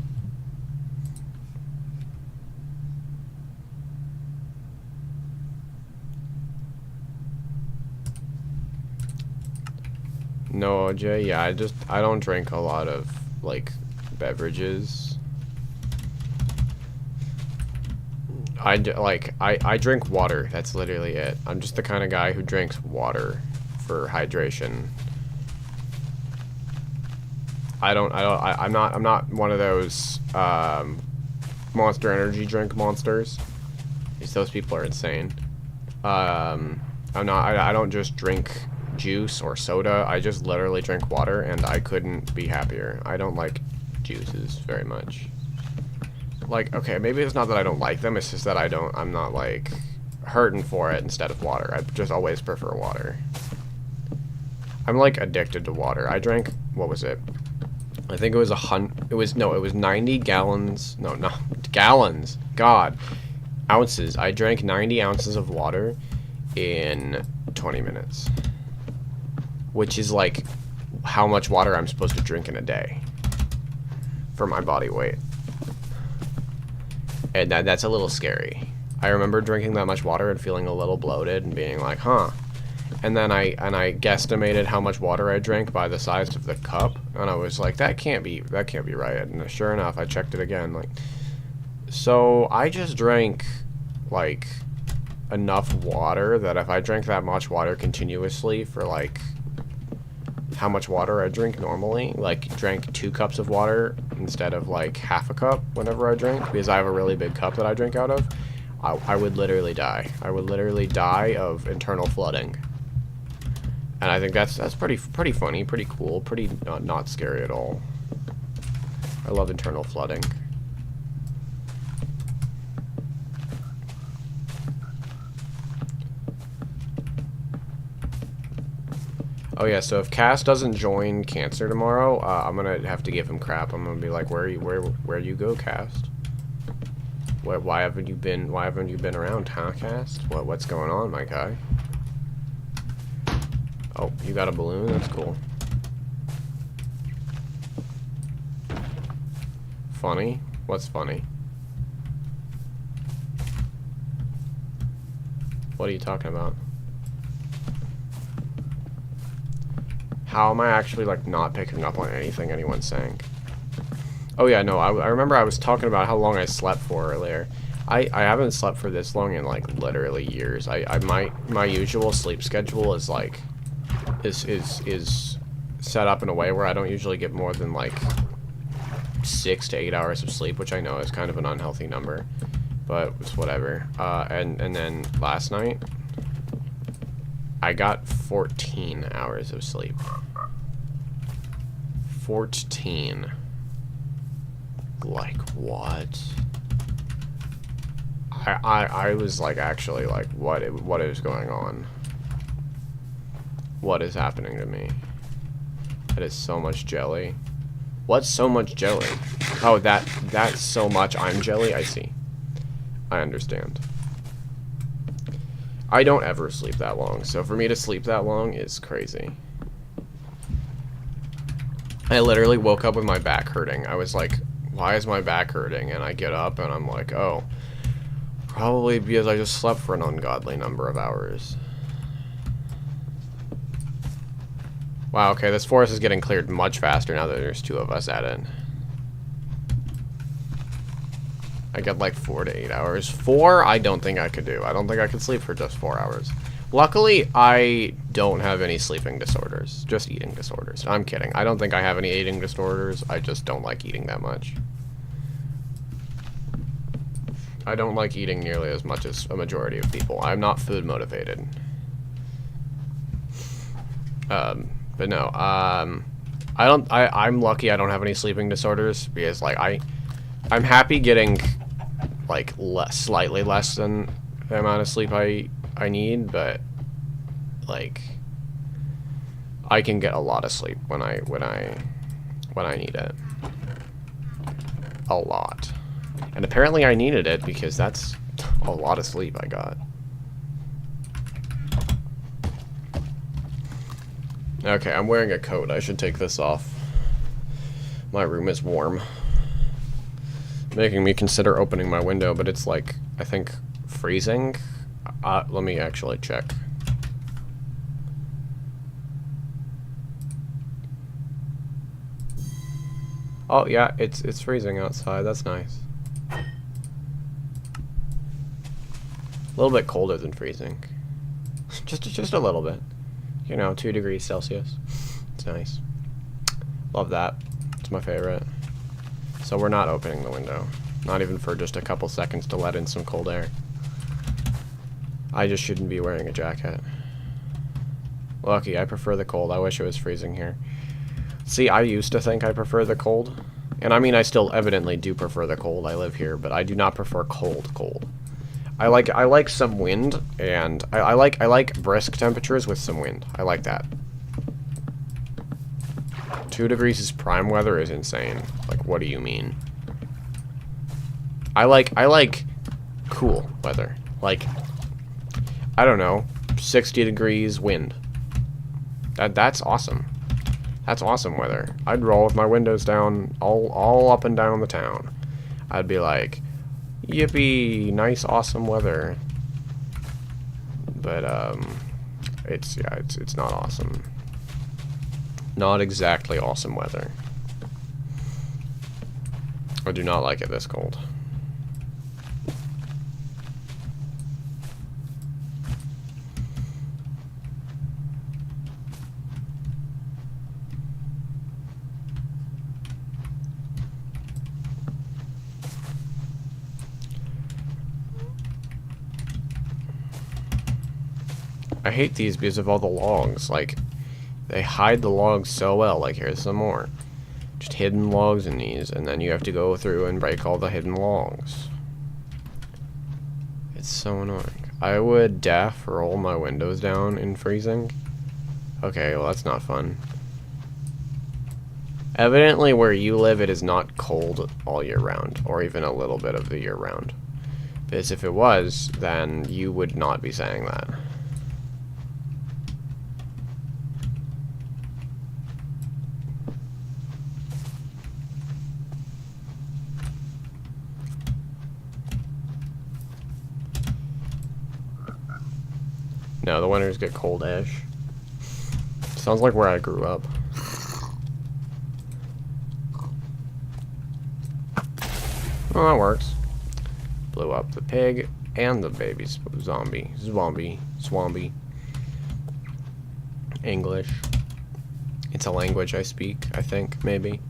No, OJ, yeah, I don't drink a lot of, like, beverages. I drink water, that's literally it. I'm just the kind of guy who drinks water for hydration. I'm not one of those, Monster Energy drink monsters. Those people are insane. I don't just drink juice or soda. I just literally drink water, and I couldn't be happier. I don't like juices very much. Like, okay, maybe it's not that I don't like them, it's just that I'm not like hurting for it instead of water. I just always prefer water. I'm like addicted to water. I drank, what was it? I think it was it was 90 gallons. No, not gallons. God. Ounces. I drank 90 ounces of water in 20 minutes. Which is like how much water I'm supposed to drink in a day for my body weight. And that's a little scary. I remember drinking that much water and feeling a little bloated and being like, huh. And then I guesstimated how much water I drank by the size of the cup, and I was like, that can't be right. And sure enough, I checked it again. Like, so I just drank like enough water that if I drank that much water continuously for like how much water I drink normally, like drank 2 cups of water instead of like half a cup whenever I drink, because I have a really big cup that I drink out of, I would literally die. I would literally die of internal flooding. And I think that's pretty funny, pretty cool, pretty not scary at all. I love internal flooding. Oh yeah, so if Cass doesn't join Cancer tomorrow, I'm gonna have to give him crap. I'm gonna be like, where you go, Cast? Why haven't you been around, huh, Cast? What's going on, my guy? Oh, you got a balloon? That's cool. Funny? What's funny? What are you talking about? How am I actually, like, not picking up on anything anyone's saying? Oh, yeah, no, I remember I was talking about how long I slept for earlier. I haven't slept for this long in like literally years. My usual sleep schedule is like is set up in a way where I don't usually get more than like 6 to 8 hours of sleep, which I know is kind of an unhealthy number, but it's whatever. And then last night I got 14 hours of sleep. 14. Like what? I was like actually like what is going on? What is happening to me? That is so much jelly. What's so much jelly? Oh, that's so much I'm jelly? I see. I understand. I don't ever sleep that long, so for me to sleep that long is crazy. I literally woke up with my back hurting. I was like, why is my back hurting? And I get up and I'm like, oh, probably because I just slept for an ungodly number of hours. Wow, okay, this forest is getting cleared much faster now that there's 2 of us at it. I get like 4 to 8 hours. 4, I don't think I could do. I don't think I could sleep for just 4 hours. Luckily, I don't have any sleeping disorders, just eating disorders. I'm kidding. I don't think I have any eating disorders. I just don't like eating that much. I don't like eating nearly as much as a majority of people. I'm not food motivated. But no, I'm lucky I don't have any sleeping disorders because like I'm happy getting like slightly less than the amount of sleep I need, but like I can get a lot of sleep when I need it. A lot. And apparently I needed it because that's a lot of sleep I got. Okay, I'm wearing a coat. I should take this off. My room is warm. Making me consider opening my window, but it's like, I think, freezing. Let me actually check. Oh yeah, it's freezing outside. That's nice. A little bit colder than freezing. just a little bit. You know, 2 degrees Celsius. It's nice. Love that. It's my favorite. So we're not opening the window. Not even for just a couple seconds to let in some cold air. I just shouldn't be wearing a jacket. Lucky, I prefer the cold. I wish it was freezing here. See, I used to think I prefer the cold. And I mean, I still evidently do prefer the cold. I live here, but I do not prefer cold. I like some wind, and I like brisk temperatures with some wind. I like that. 2 degrees is prime weather is insane. Like, what do you mean? I like cool weather. Like, I don't know, 60 degrees wind. That's awesome. That's awesome weather. I'd roll with my windows down all up and down the town. I'd be like, yippee, nice awesome weather. But it's not awesome. Not exactly awesome weather. I do not like it this cold. I hate these because of all the logs. Like, they hide the logs so well. Like, here's some more. Just hidden logs in these, and then you have to go through and break all the hidden logs. It's so annoying. I would def roll my windows down in freezing. Okay, well that's not fun. Evidently where you live it is not cold all year round, or even a little bit of the year round. Because if it was, then you would not be saying that. No, the winters get cold-ish. Sounds like where I grew up. Oh, that works. blew up the pig and the baby zombie. Swampy. English. It's a language I speak, I think, maybe.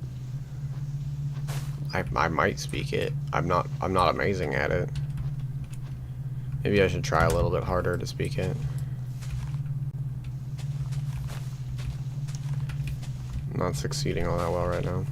I might speak it. I'm not amazing at it. Maybe I should try a little bit harder to speak it. I'm not succeeding all that well right now.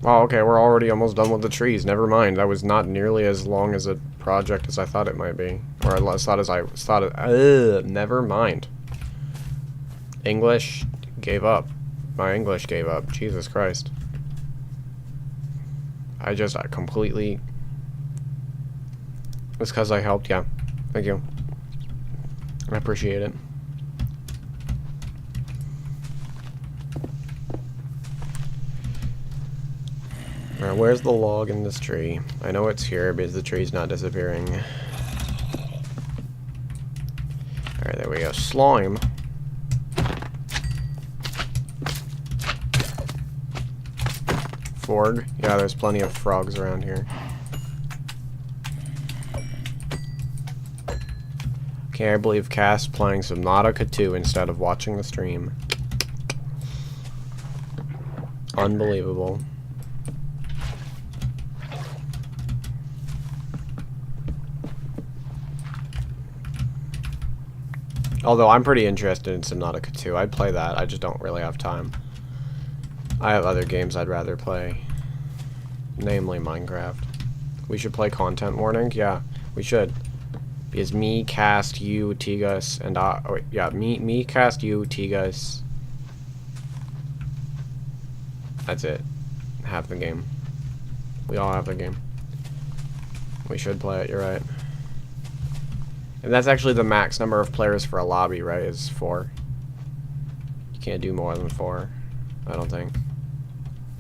Oh, okay, we're already almost done with the trees. Never mind. That was not nearly as long as a project as I thought it might be. Or as thought it. Never mind. English gave up. My English gave up. Jesus Christ. I completely... It's because I helped, yeah. Thank you. I appreciate it. Alright, where's the log in this tree? I know it's here because the tree's not disappearing. Alright, there we go. Slime. Forg. Yeah, there's plenty of frogs around here. Can't believe Cass playing Subnautica 2 instead of watching the stream. Unbelievable. Although I'm pretty interested in Subnautica 2. I'd play that, I just don't really have time. I have other games I'd rather play. Namely Minecraft. We should play Content Warning? Yeah, we should. Because me, Cast, you, Tigus, and I... Oh, wait, yeah, me, Cast, you, Tigus. That's it. Have the game. We all have the game. We should play it, you're right. And that's actually the max number of players for a lobby, right? Is 4. You can't do more than 4, I don't think.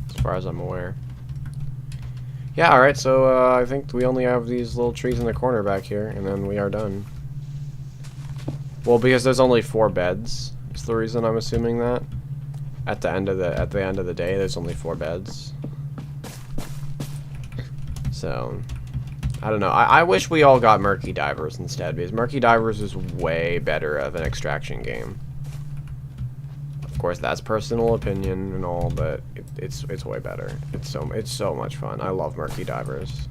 As far as I'm aware. Yeah, alright, so I think we only have these little trees in the corner back here, and then we are done. Well, because there's only 4 beds. That's the reason I'm assuming that. At the end of the day, there's only 4 beds. So... I don't know. I wish we all got Murky Divers instead, because Murky Divers is way better of an extraction game. Of course, that's personal opinion and all, but it's way better. It's so much fun. I love Murky Divers.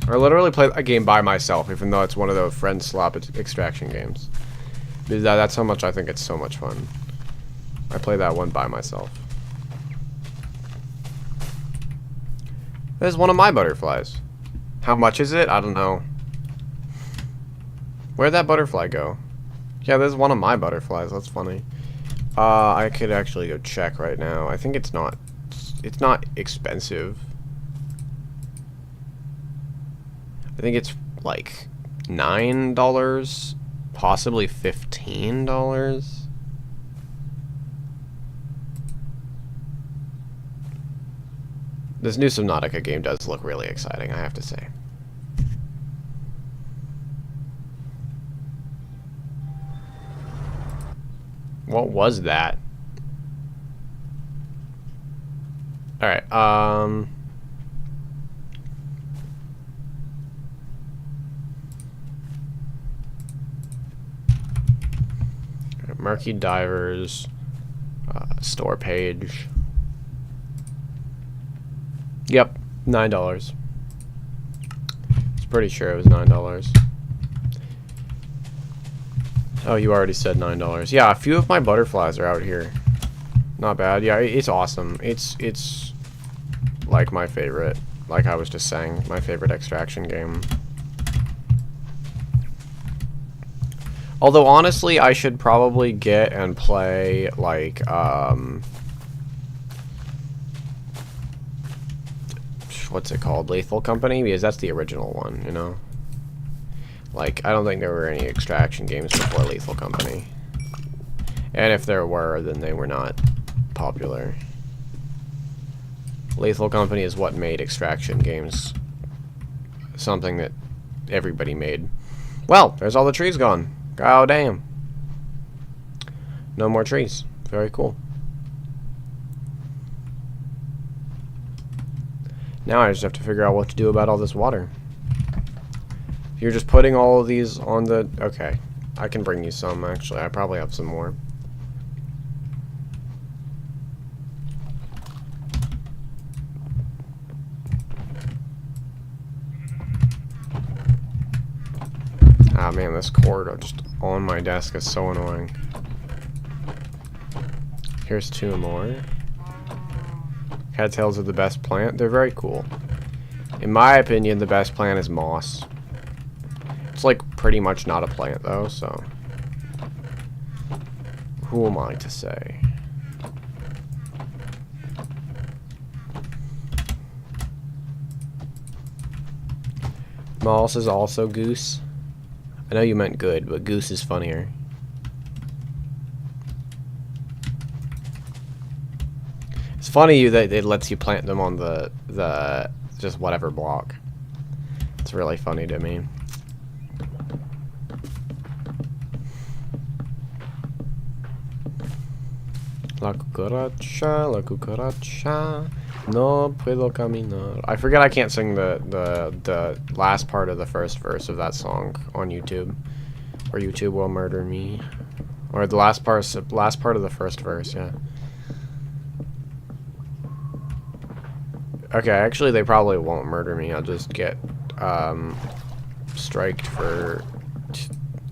I literally play a game by myself, even though it's one of the friend slop extraction games. Because that's how much I think it's so much fun. I play that one by myself. There's one of my butterflies. How much is it? I don't know. Where'd that butterfly go? Yeah, there's one of my butterflies. That's funny. I could actually go check right now. I think it's not expensive. I think it's like $9, possibly $15. This new Subnautica game does look really exciting, I have to say. What was that? Alright, Murky Divers, store page. Yep, $9. It's pretty sure it was $9. Oh, you already said $9. Yeah, a few of my butterflies are out here. Not bad. Yeah, it's awesome. It's like my favorite. Like I was just saying, my favorite extraction game. Although honestly, I should probably get and play like what's it called? Lethal Company, because that's the original one, you know? Like, I don't think there were any extraction games before Lethal Company. And if there were, then they were not popular. Lethal Company is what made extraction games something that everybody made. Well, there's all the trees gone. Oh, damn. No more trees. Very cool. Now I just have to figure out what to do about all this water. You're just putting all of these on the... Okay. I can bring you some, actually. I probably have some more. Ah, man, this cord just on my desk is so annoying. Here's 2 more. Cattails are the best plant. They're very cool. In my opinion, the best plant is moss. It's like pretty much not a plant though, so who am I to say? Moss is also goose. I know you meant good, but goose is funnier. It's funny that it lets you plant them on the just whatever block. It's really funny to me. La cucaracha, no puedo caminar. I forget I can't sing the last part of the first verse of that song on YouTube, or YouTube will murder me. Or the last part of the first verse, yeah. Okay, actually they probably won't murder me. I'll just get striked for...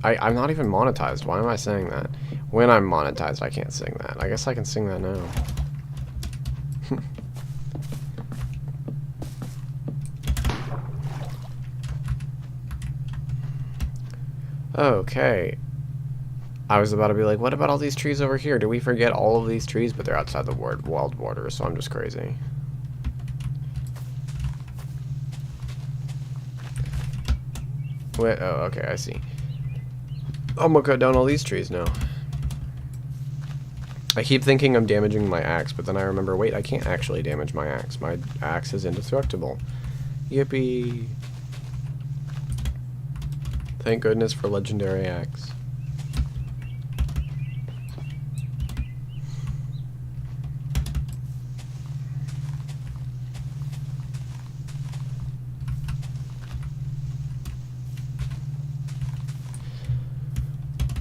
I'm not even monetized. Why am I saying that? When I'm monetized, I can't sing that. I guess I can sing that now. Okay. I was about to be like, what about all these trees over here? Do we forget all of these trees? But they're outside the wild border, so I'm just crazy. Wait, oh, okay, I see. I'm gonna cut down all these trees now. I keep thinking I'm damaging my axe, but then I remember, wait, I can't actually damage my axe. My axe is indestructible. Yippee. Thank goodness for legendary axe.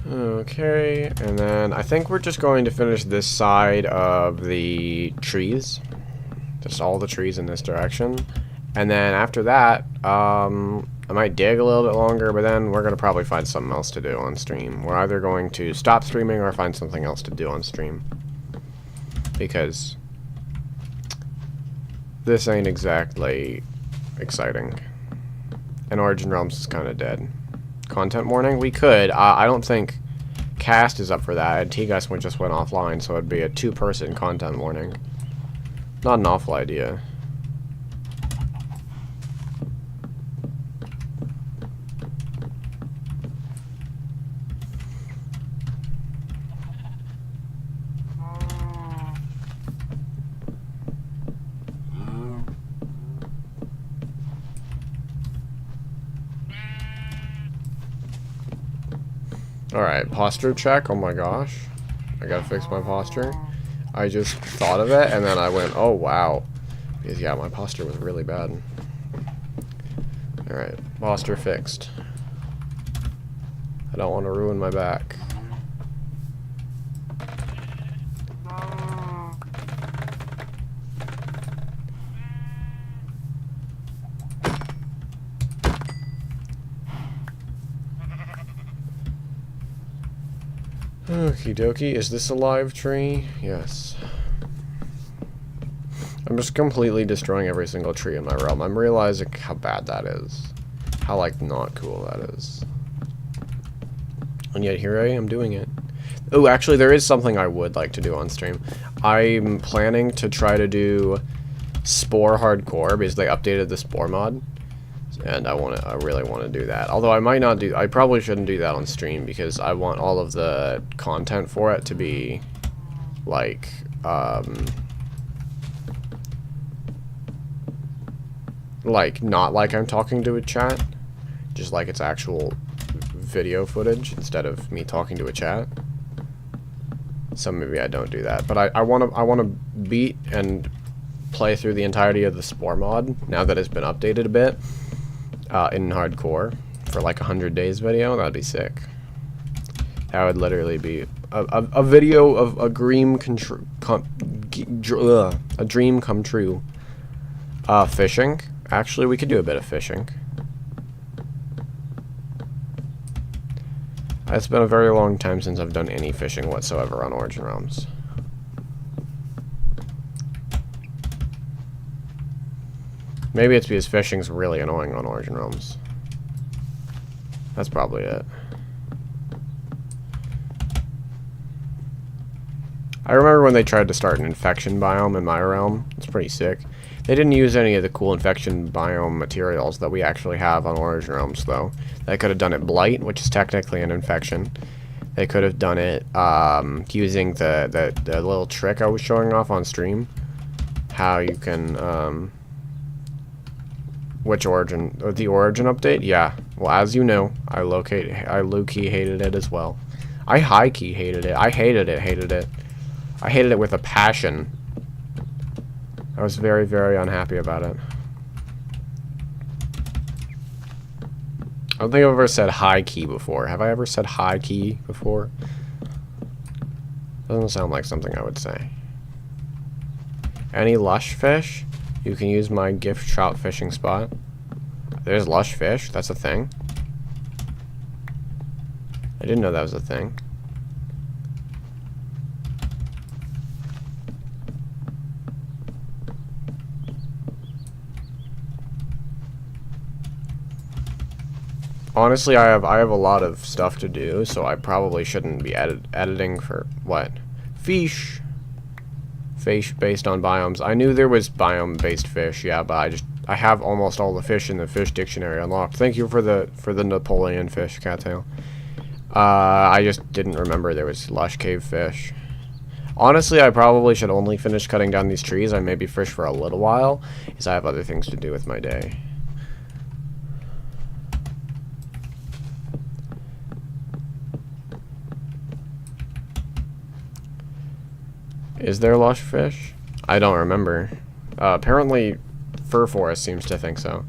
Okay, and then I think we're just going to finish this side of the trees. Just all the trees in this direction. And then after that, I might dig a little bit longer, but then we're going to probably find something else to do on stream. We're either going to stop streaming or find something else to do on stream. Because this ain't exactly exciting. And Origin Realms is kind of dead. Content warning? We could. I don't think Cast is up for that. And T-Gus just went offline, so it'd be a 2-person content warning. Not an awful idea. Alright, posture check. Oh my gosh. I gotta fix my posture. I just thought of it, and then I went, oh wow. Because, yeah, my posture was really bad. Alright, posture fixed. I don't want to ruin my back. Okie dokie, is this a live tree? Yes. I'm just completely destroying every single tree in my realm. I'm realizing how bad that is. How, like, not cool that is. And yet here I am doing it. Oh, actually, there is something I would like to do on stream. I'm planning to try to do Spore Hardcore, because they updated the Spore mod. And I really want to do that. Although I probably shouldn't do that on stream, because I want all of the content for it to be, like, not like I'm talking to a chat. Just like it's actual video footage instead of me talking to a chat. So maybe I don't do that. But I wanna beat and play through the entirety of the Spore mod now that it's been updated a bit in hardcore for like 100 days video. That'd be sick. That would literally be a video of a dream come true. Fishing. Actually, we could do a bit of fishing. It's been a very long time since I've done any fishing whatsoever on Origin Realms. Maybe it's because fishing's really annoying on Origin Realms. That's probably it. I remember when they tried to start an infection biome in my realm. It's pretty sick. They didn't use any of the cool infection biome materials that we actually have on Origin Realms, though. They could have done it Blight, which is technically an infection. They could have done it using the little trick I was showing off on stream. How you can, which Origin? The Origin update? Yeah. Well, as you know, I low-key hated it as well. I high-key hated it. I hated it. I hated it with a passion. I was very, very unhappy about it. I don't think I've ever said high key before. Have I ever said high key before? Doesn't sound like something I would say. Any lush fish? You can use my gift trout fishing spot. There's lush fish? That's a thing? I didn't know that was a thing. Honestly, I have a lot of stuff to do, so I probably shouldn't be editing for what? Fish. Fish based on biomes. I knew there was biome-based fish, yeah, but I have almost all the fish in the fish dictionary unlocked. Thank you for the Napoleon fish, cattail. I just didn't remember there was lush cave fish. Honestly, I probably should only finish cutting down these trees. I may be fish for a little while, because I have other things to do with my day. Is there lush fish? I don't remember. Apparently, Fur Forest seems to think so.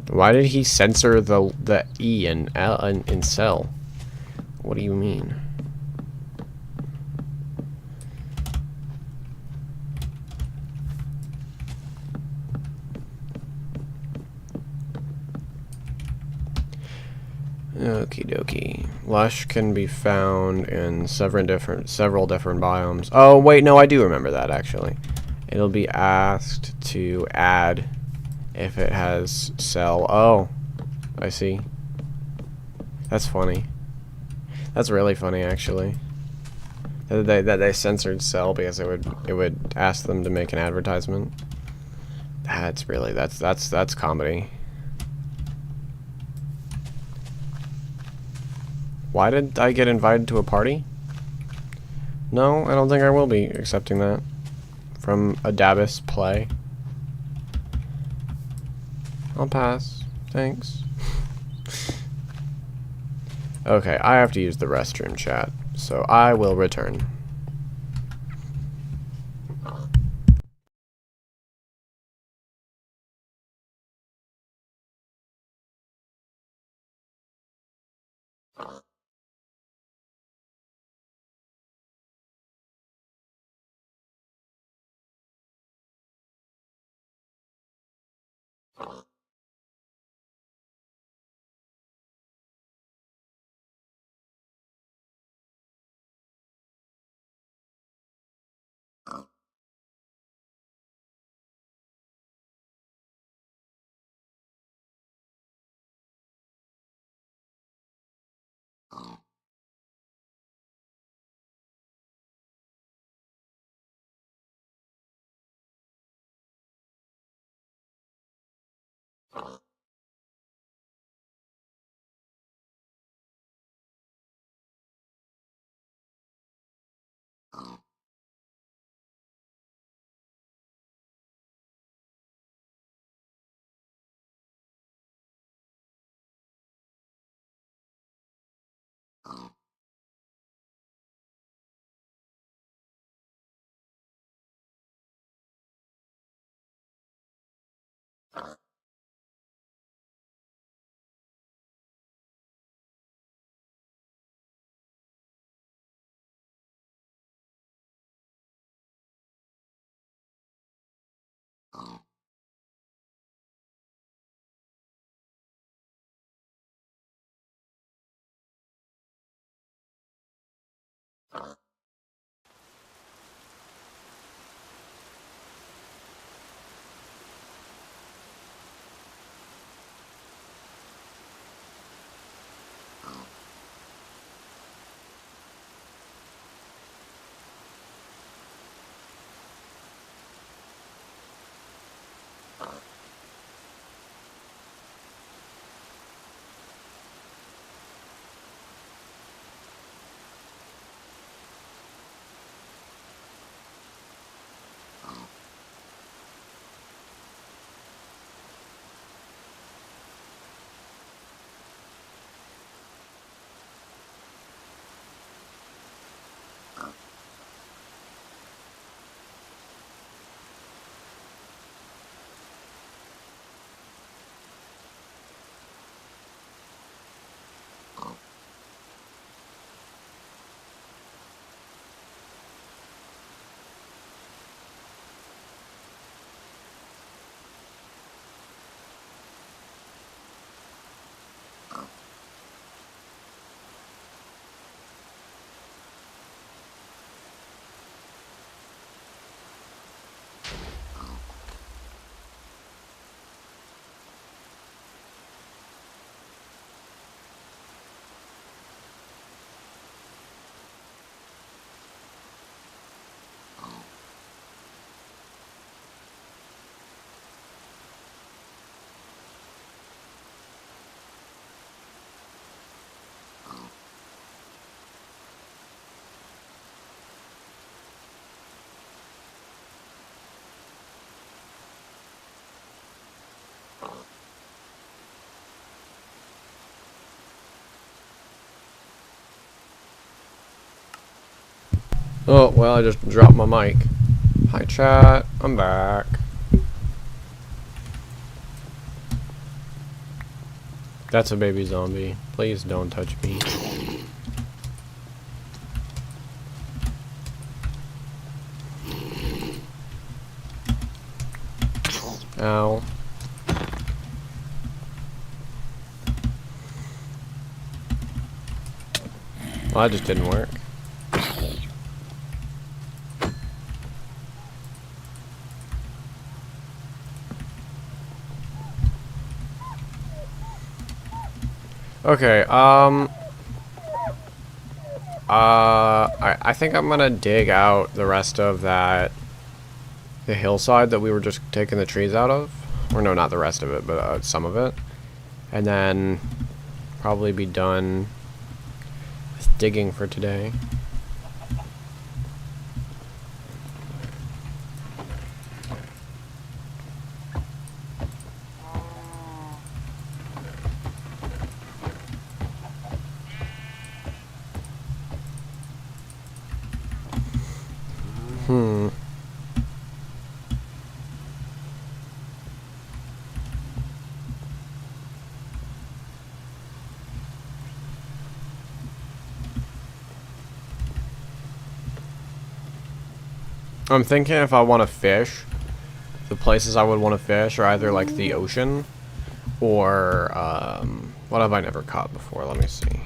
Why did he censor the E and L in cell? What do you mean? Okie dokie. Lush can be found in several different biomes. Oh wait, no, I do remember that actually. It'll be asked to add if it has cell. Oh, I see. That's funny. That's really funny, actually. That they censored cell because it would ask them to make an advertisement. That's really that's comedy. Why did I get invited to a party? No, I don't think I will be accepting that from Adabus Play. I'll pass. Thanks. Okay, I have to use the restroom, chat, so I will return. Oh, well, I just dropped my mic. Hi, chat. I'm back. That's a baby zombie. Please don't touch me. Ow. Well, that just didn't work. Okay, I think I'm gonna dig out the rest of the hillside that we were just taking the trees out of. Or no, not the rest of it, but some of it. And then probably be done with digging for today. I'm thinking if I want to fish, the places I would want to fish are either like the ocean or what have I never caught before? Let me see.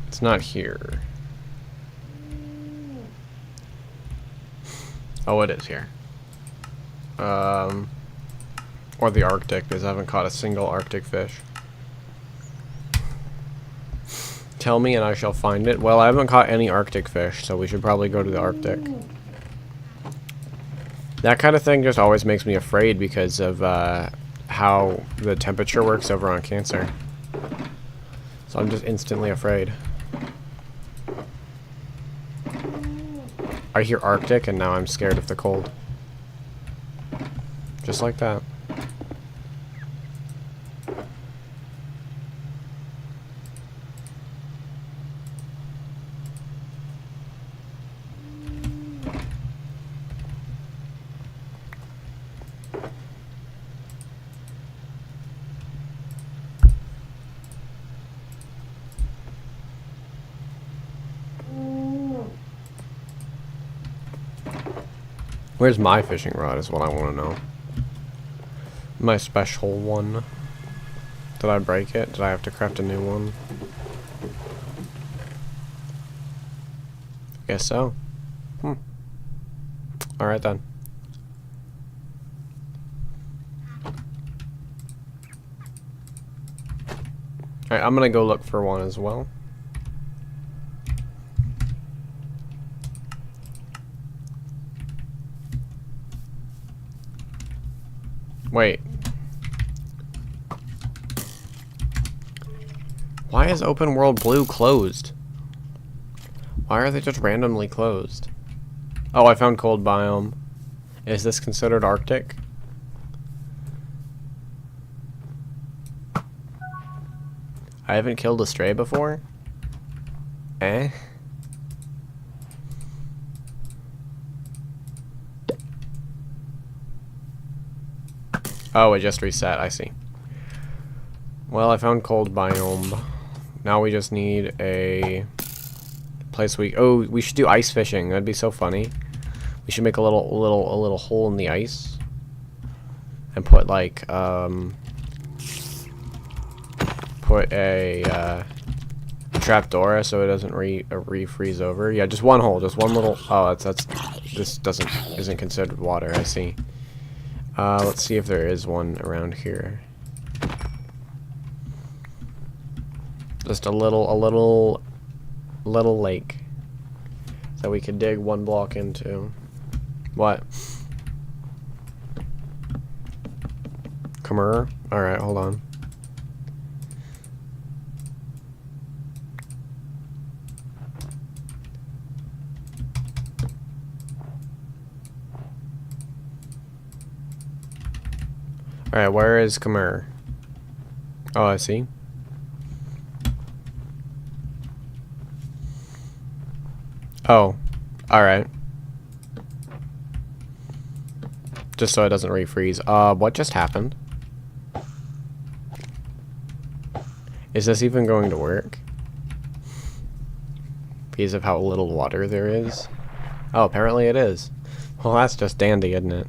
It's not here. Oh, it is here. Or the Arctic, because I haven't caught a single Arctic fish. Tell me and I shall find it. Well, I haven't caught any Arctic fish, so we should probably go to the Arctic. That kind of thing just always makes me afraid because of how the temperature works over on Cancer. So I'm just instantly afraid. I hear Arctic and now I'm scared of the cold. Just like that. Where's my fishing rod is what I want to know. My special one. Did I break it? Did I have to craft a new one? Guess so. Alright then. Alright, I'm gonna go look for one as well. Wait. Why is open world blue closed? Why are they just randomly closed? Oh, I found cold biome. Is this considered Arctic? I haven't killed a stray before? Eh? Oh, it just reset, I see. Well, I found cold biome. Now we just need a place we should do ice fishing. That'd be so funny. We should make a little hole in the ice and put like put a trapdoor so it doesn't refreeze over. Yeah, just one hole, just one little. Oh, this isn't considered water. I see. Let's see if there is one around here. Just a little lake that we could dig one block into. What? Come here. All right, hold on. Alright, where is Khmer? Oh, I see. Oh, alright. Just so it doesn't refreeze. What just happened? Is this even going to work? Because of how little water there is? Oh, apparently it is. Well, that's just dandy, isn't it?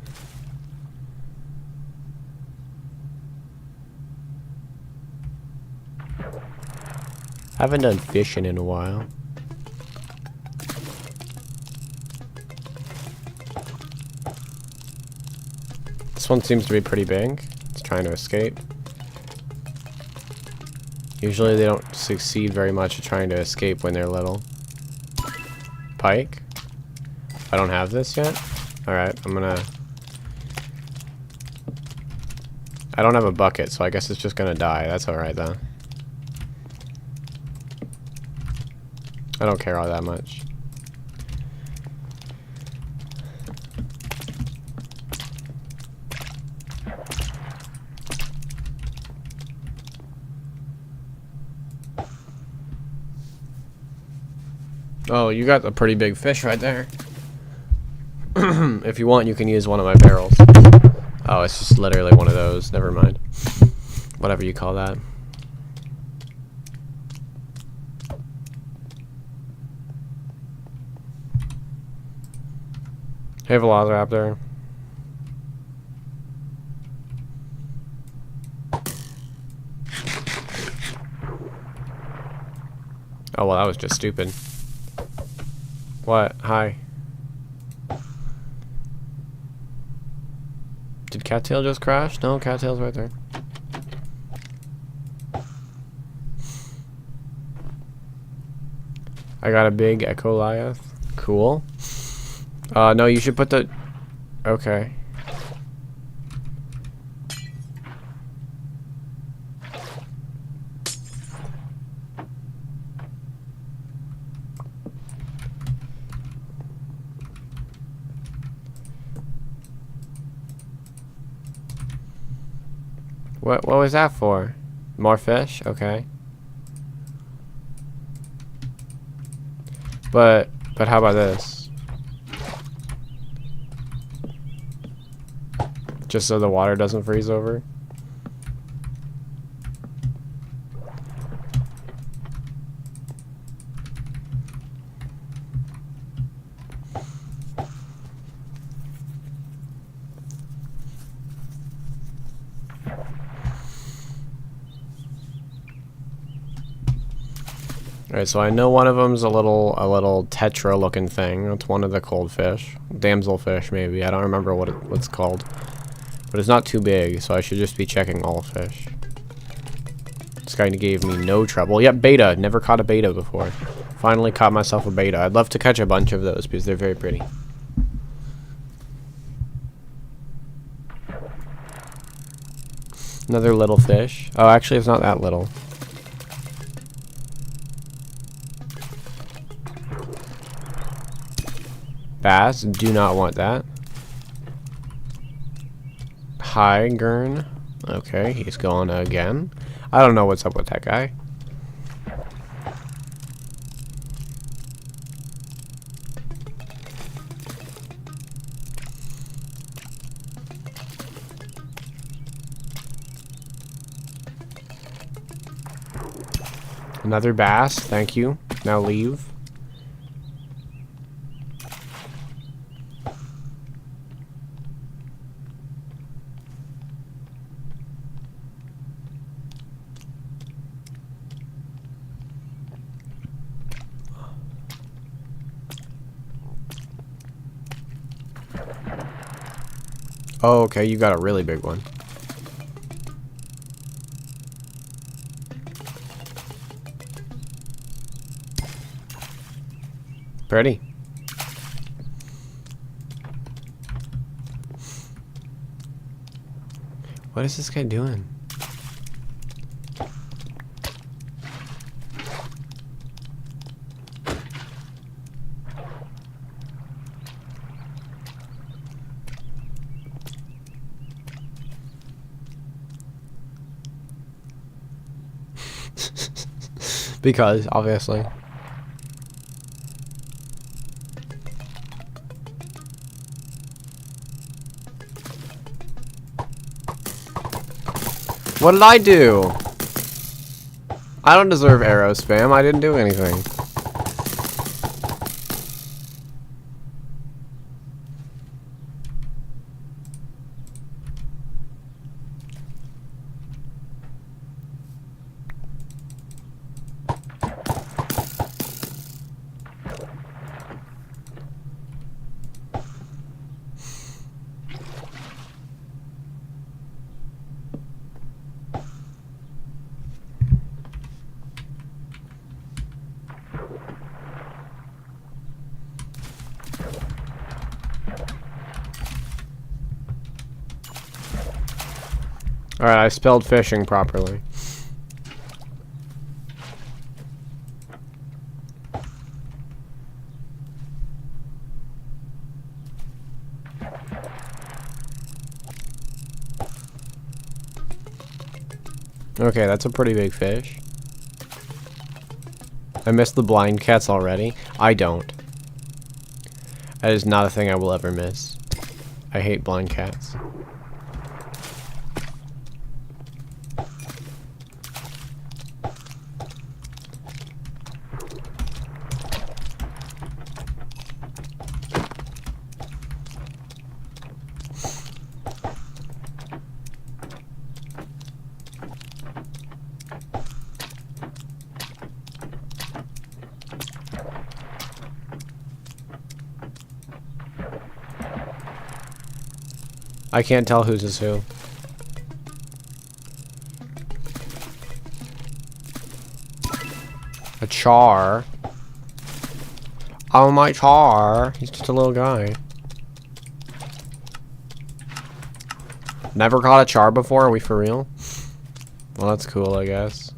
Haven't done fishing in a while. This one seems to be pretty big. It's trying to escape. Usually they don't succeed very much at trying to escape when they're little. Pike? I don't have this yet? Alright, I don't have a bucket, so I guess it's just gonna die. That's alright though. I don't care all that much. Oh, you got a pretty big fish right there. If you want, you can use one of my barrels. Oh, it's just literally one of those. Never mind. Whatever you call that. Hey, Velociraptor. Oh, well, that was just stupid. What? Hi. Did Cattail just crash? No, Cattail's right there. I got a big echolith. Cool. No, you should put the... Okay. What was that for? More fish? Okay. But how about this? Just so the water doesn't freeze over? Alright, so I know one of them's a little tetra looking thing. It's one of the cold fish. Damselfish maybe. I don't remember what it's called. But it's not too big, so I should just be checking all fish. This guy gave me no trouble. Yep, beta. Never caught a beta before. Finally caught myself a beta. I'd love to catch a bunch of those because they're very pretty. Another little fish. Oh, actually it's not that little. Bass, do not want that. Hi, Gurn. Okay, he's gone again. I don't know what's up with that guy. Another bass, thank you. Now leave. Oh, okay, you got a really big one. Pretty. What is this guy doing? Because, obviously. What did I do? I don't deserve arrow spam. I didn't do anything. Alright, I spelled fishing properly. Okay, that's a pretty big fish. I missed the blind cats already. I don't. That is not a thing I will ever miss. I hate blind cats. I can't tell whose is who. A char. Oh, my char. He's just a little guy. Never caught a char before? Are we for real? Well, that's cool, I guess.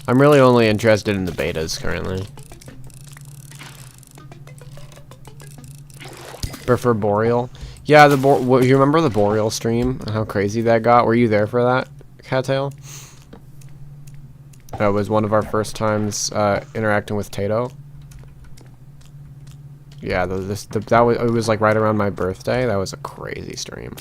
I'm really only interested in the betas currently. Prefer Boreal? Yeah, you remember the Boreal stream and how crazy that got? Were you there for that, Cattail? That was one of our first times interacting with Tato. Yeah, it was like right around my birthday. That was a crazy stream.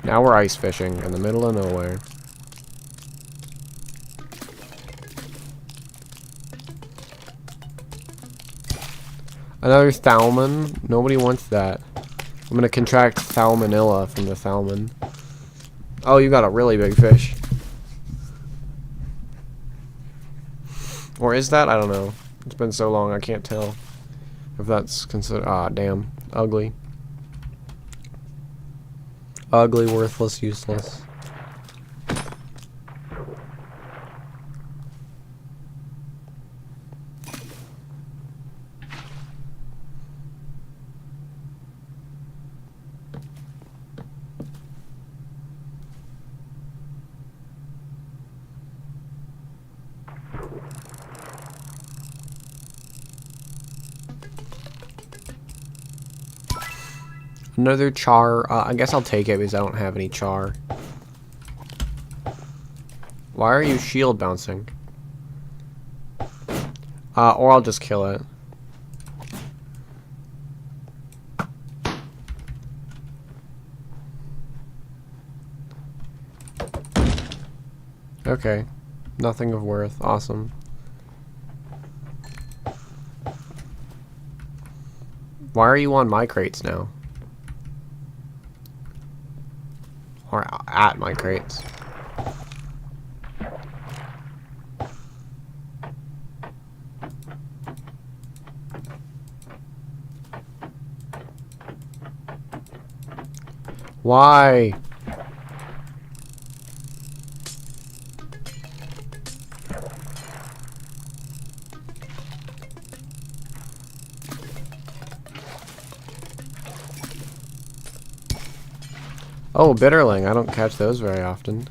Now we're ice fishing in the middle of nowhere. Another Thalmon. Nobody wants that. I'm gonna contract Thalmonella from the Thalmon. Oh, you got a really big fish. Or is that? I don't know. It's been so long I can't tell if that's considered. Ah, damn. Ugly. Ugly, worthless, useless. Another char. I guess I'll take it because I don't have any char. Why are you shield bouncing? Or I'll just kill it. Okay. Nothing of worth. Awesome. Why are you on my crates now? Or at my crates. Why? Oh, bitterling. I don't catch those very often.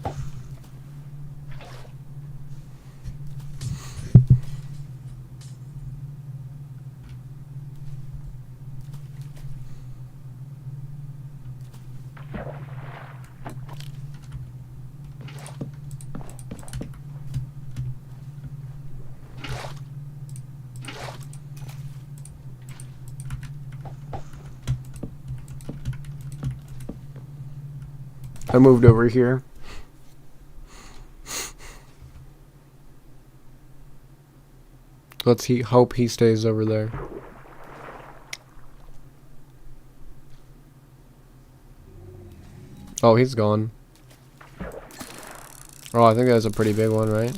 I moved over here. Let's hope he stays over there. Oh, he's gone. Oh, I think that was a pretty big one, right?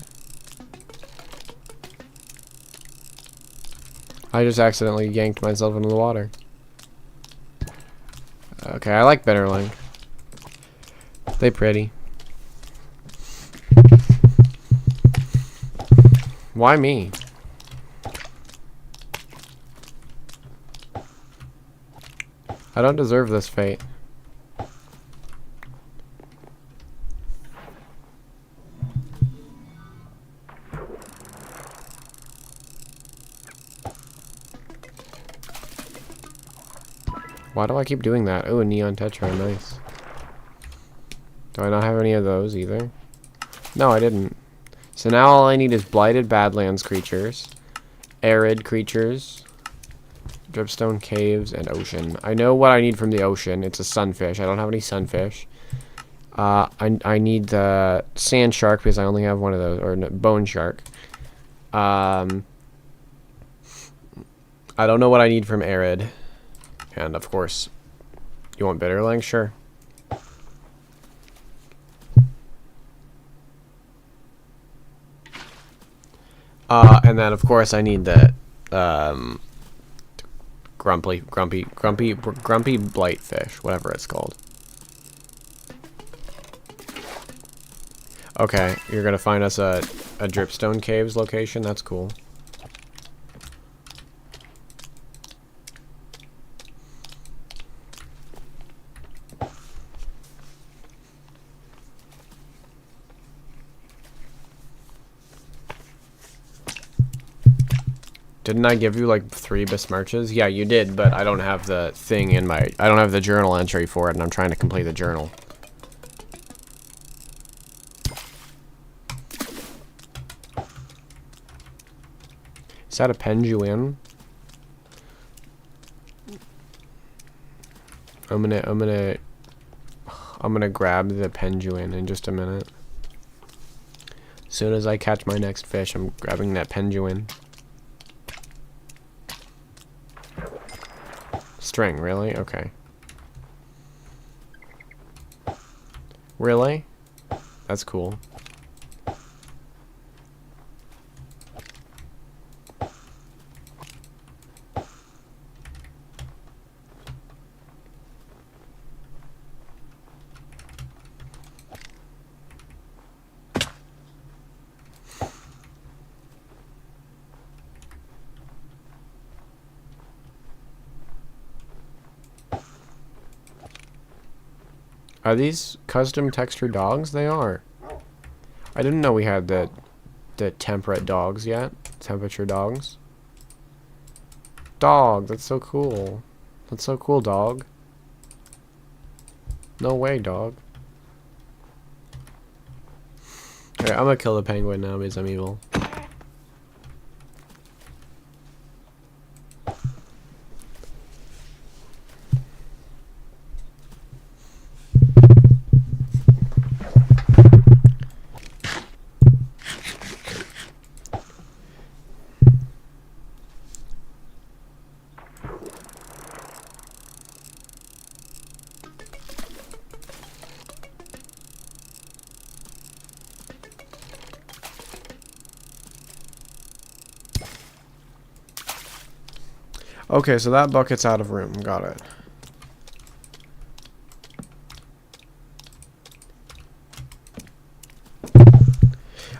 I just accidentally yanked myself into the water. Okay, I like bitterling. They pretty. Why me? I don't deserve this fate. Why do I keep doing that? Oh, a neon tetra, nice. Do I not have any of those either? No, I didn't. So now all I need is blighted badlands creatures, arid creatures, dripstone caves, and ocean. I know what I need from the ocean. It's a sunfish. I don't have any sunfish. I need the sand shark because I only have one of those, or no, bone shark. I don't know what I need from arid, and of course, you want bitterling? Sure. And then of course I need the grumpy blightfish, whatever it's called. Okay, you're gonna find us a dripstone caves location. That's cool. Didn't I give you like 3 besmirches? Yeah, you did, but I don't have the thing in my... I don't have the journal entry for it, and I'm trying to complete the journal. Is that a penguin? I'm gonna grab the penguin in just a minute. As soon as I catch my next fish, I'm grabbing that penguin. String, really? Okay. Really? That's cool. Are these custom texture dogs? They are. I didn't know we had the temperate dogs yet. Temperature dogs. Dog, that's so cool. That's so cool, dog. No way, dog. Alright, I'm gonna kill the penguin now because I'm evil. Okay, so that bucket's out of room. Got it.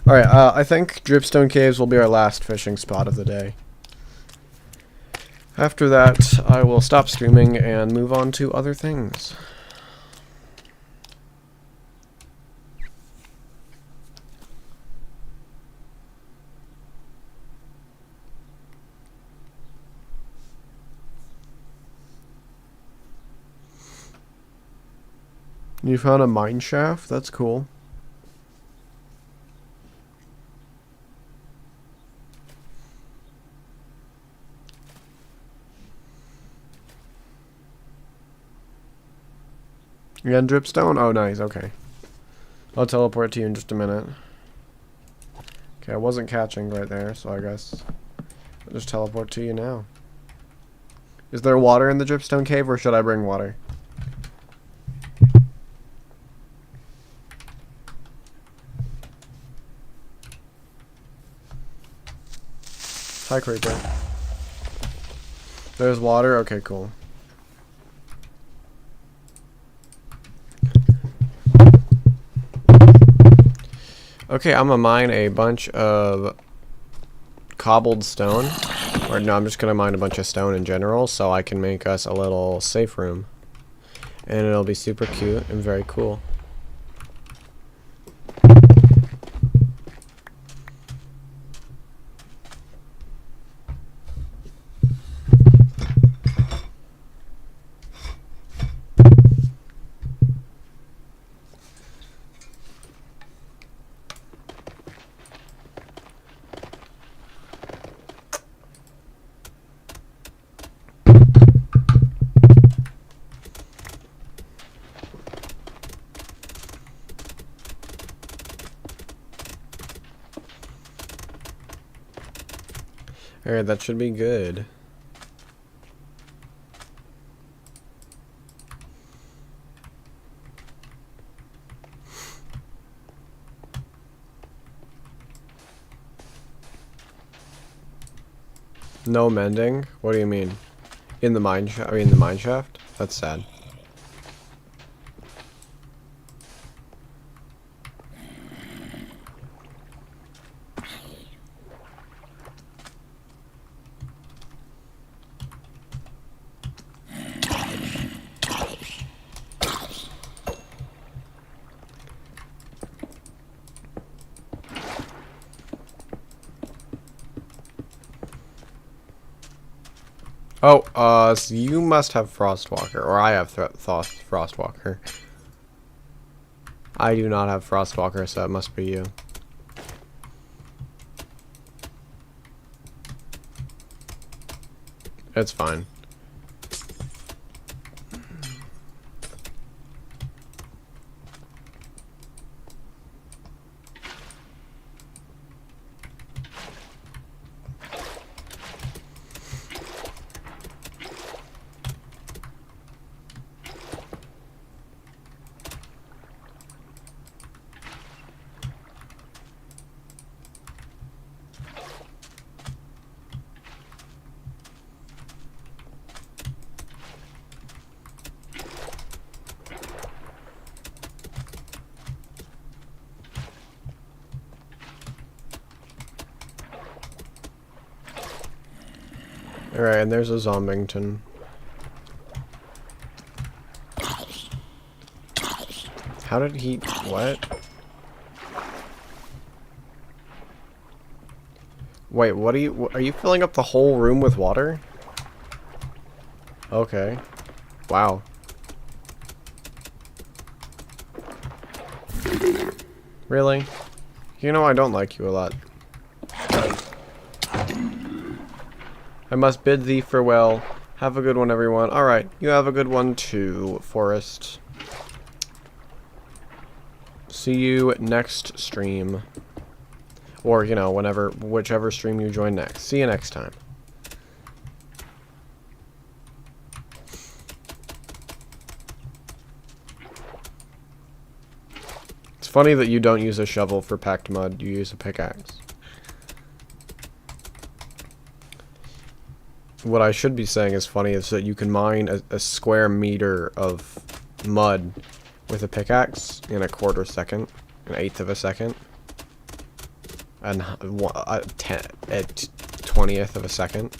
Alright, I think Dripstone Caves will be our last fishing spot of the day. After that, I will stop streaming and move on to other things. You found a mine shaft? That's cool. You got dripstone? Oh, nice. Okay. I'll teleport to you in just a minute. Okay, I wasn't catching right there, so I guess I'll just teleport to you now. Is there water in the dripstone cave, or should I bring water? Hi, Creeper. There's water? Okay, cool. Okay, I'm gonna mine a bunch of cobbled stone. Or no, I'm just gonna mine a bunch of stone in general so I can make us a little safe room. And it'll be super cute and very cool. Alright, that should be good. No mending? What do you mean? In the mine shaft? I mean, the mine shaft? That's sad. Oh, so you must have Frostwalker, or I have Frostwalker. I do not have Frostwalker, so it must be you. It's fine. Alright, and there's a Zombington. How did he... what? Wait, what are you filling up the whole room with water? Okay. Wow. Really? You know I don't like you a lot. I must bid thee farewell. Have a good one, everyone. Alright, you have a good one too, Forest. See you next stream. Or, you know, whichever stream you join next. See you next time. It's funny that you don't use a shovel for packed mud, you use a pickaxe. What I should be saying is funny is that you can mine a square meter of mud with a pickaxe in a quarter second, an eighth of a second, and a 20th of a second.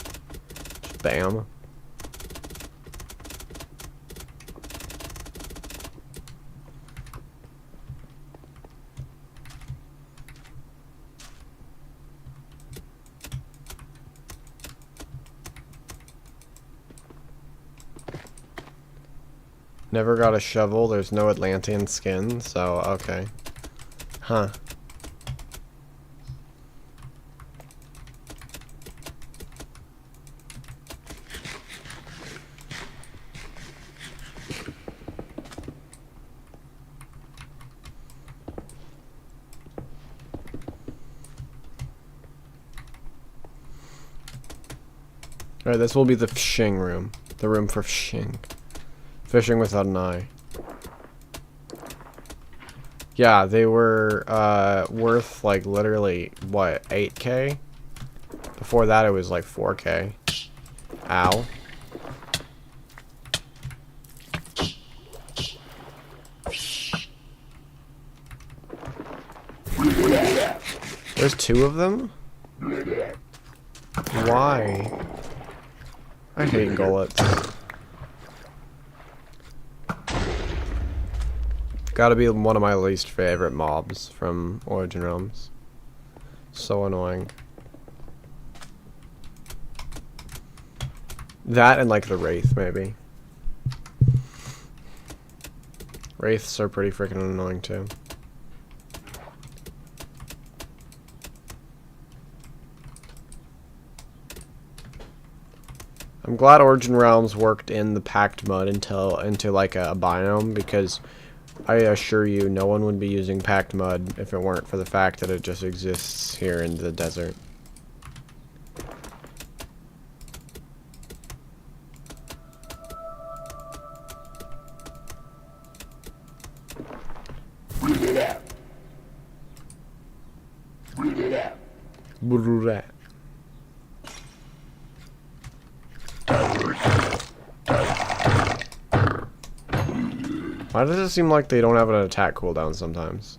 Bam. Never got a shovel, there's no Atlantean skin, so okay. Huh. Alright, this will be the fishing room. The room for fishing. Fishing without an eye. Yeah, they were worth like literally what, 8K? Before that it was like 4K. Ow. There's 2 of them? Why? I hate gullets. Gotta be one of my least favorite mobs from Origin Realms. So annoying. That and like the Wraith, maybe. Wraiths are pretty freaking annoying too. I'm glad Origin Realms worked in the packed mud into like a biome, because I assure you no one would be using packed mud if it weren't for the fact that it just exists here in the desert. Why does it seem like they don't have an attack cooldown sometimes?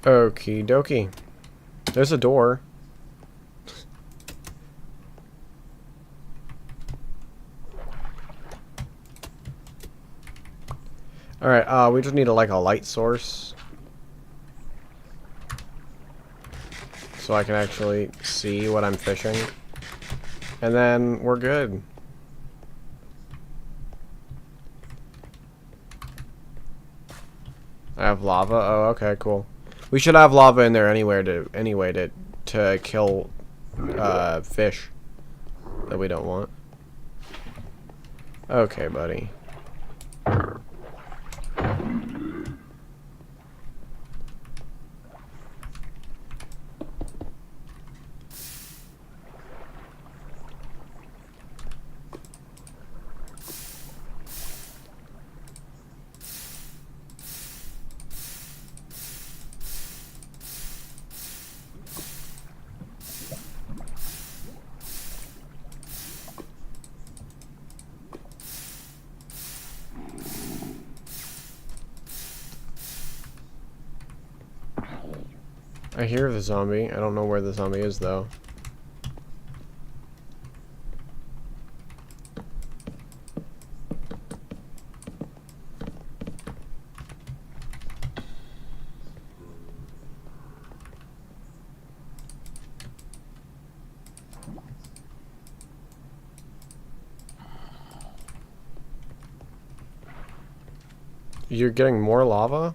Okie dokie. There's a door. Alright, we just need like a light source. So I can actually see what I'm fishing. And then we're good. I have lava? Oh, okay, cool. We should have lava in there anyway to kill fish that we don't want. Okay, buddy. I hear the zombie. I don't know where the zombie is, though. You're getting more lava?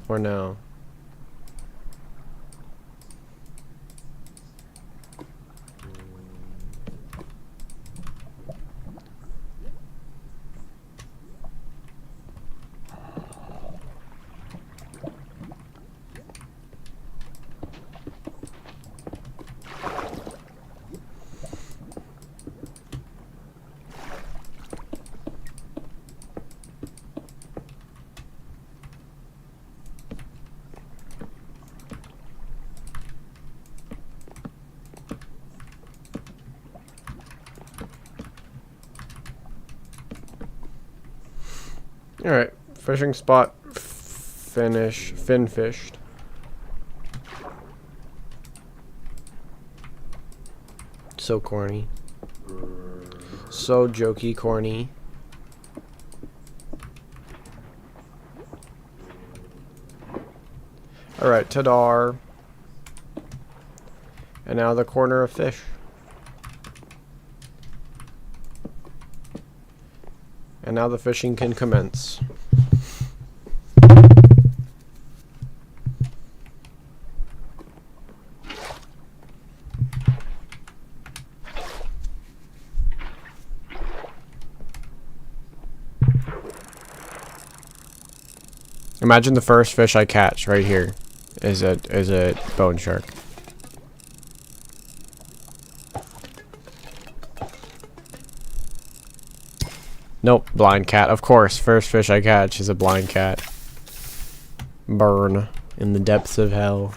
Or no? Alright, fishing spot fin fished. So corny. So jokey corny. Alright, ta-dar. And now the corner of fish. And now the fishing can commence. Imagine the first fish I catch right here is a bone shark. Nope, blind cat. Of course, first fish I catch is a blind cat. Burn in the depths of hell.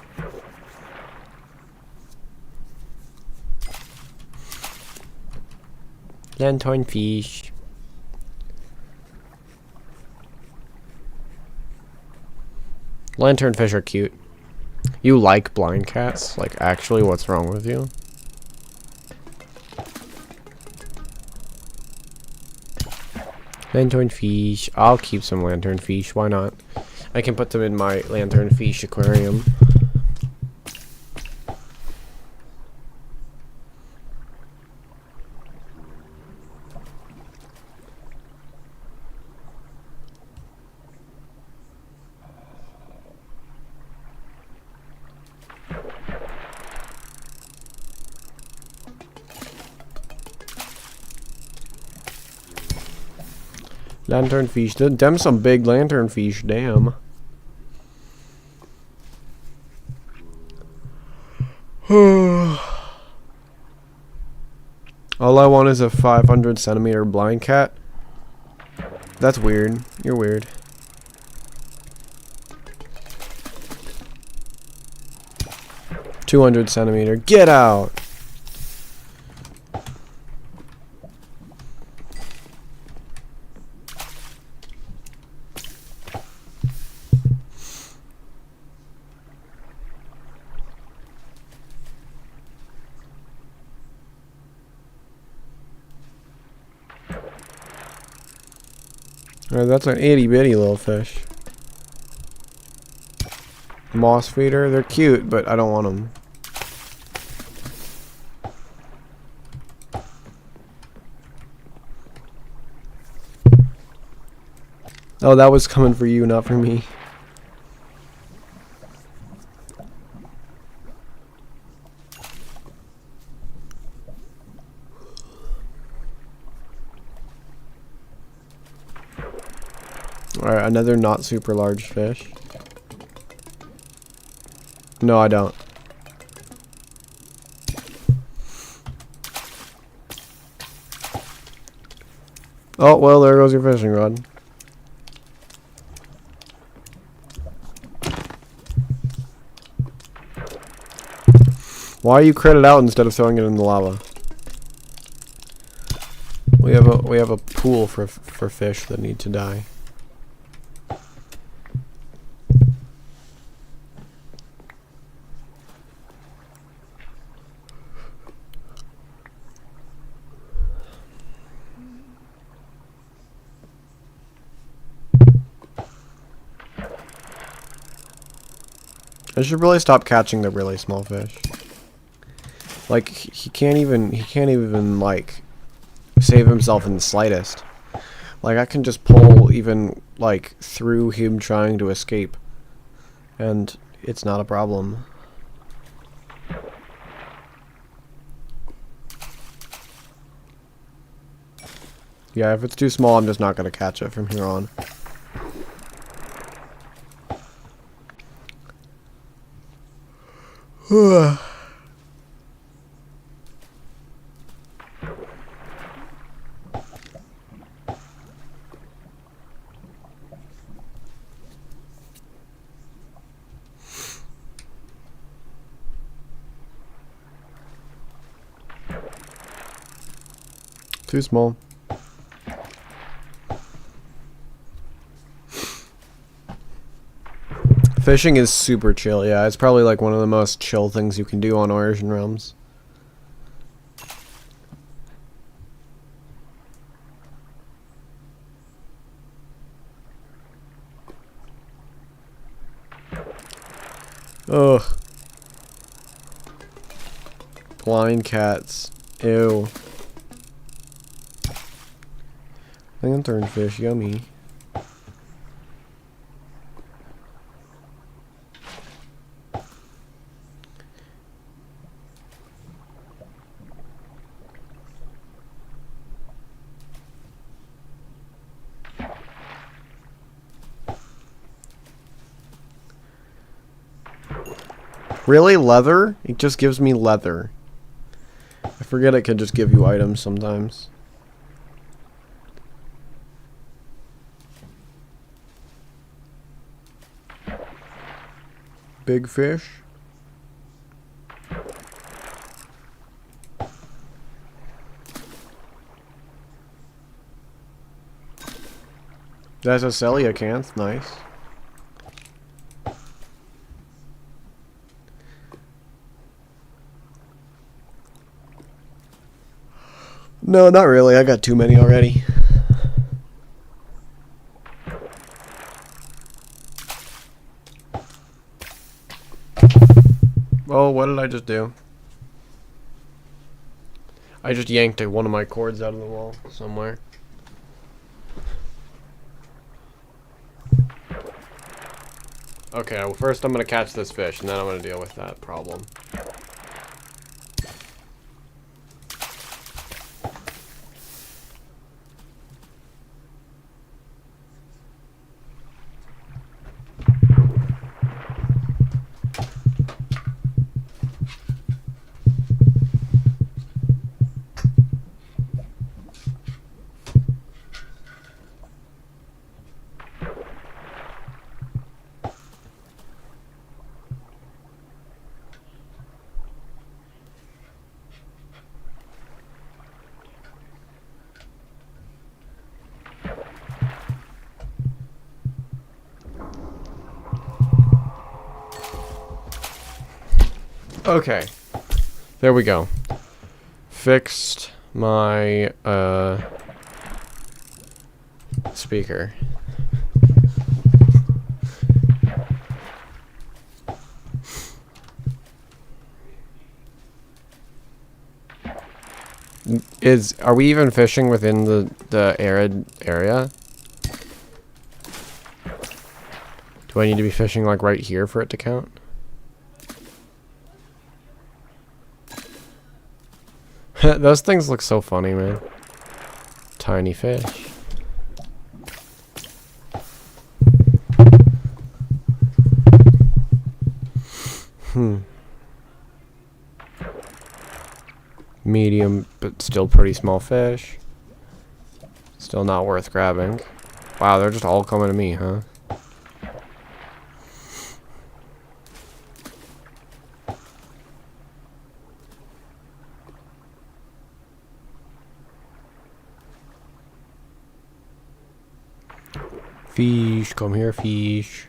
Lantern fish. Lanternfish are cute. You like blind cats? Like, actually, what's wrong with you? Lanternfish. I'll keep some lanternfish. Why not? I can put them in my lanternfish aquarium. Lanternfish. Them some big lanternfish. Damn. All I want is a 500 centimeter blind cat. That's weird. You're weird. $200 centimeter. Get out. Alright, that's an itty bitty little fish. Moss feeder, they're cute, but I don't want them. Oh, that was coming for you, not for me. Alright, another not super large fish. No, I don't. Oh, well, there goes your fishing rod. Why are you critted out instead of throwing it in the lava? We have a pool for fish that need to die. I should really stop catching the really small fish. Like he can't even like save himself in the slightest. Like I can just pull even like through him trying to escape, and it's not a problem. Yeah, if it's too small, I'm just not gonna catch it from here on. Too small. Fishing is super chill, yeah. It's probably like one of the most chill things you can do on Origin Realms. Ugh. Blind cats. Ew. Lanternfish, yummy. Really? Leather? It just gives me leather. I forget it can just give you items sometimes. Big fish. That's a coelacanth. Nice. No, not really. I got too many already. Oh, what did I just do? I just yanked one of my cords out of the wall somewhere. Okay, well first I'm gonna catch this fish and then I'm gonna deal with that problem. Okay, there we go. Fixed my speaker. Are we even fishing within the arid area? Do I need to be fishing like right here for it to count? Those things look so funny, man. Tiny fish. Medium, but still pretty small fish. Still not worth grabbing. Wow, they're just all coming to me, huh? Fish, come here, fish.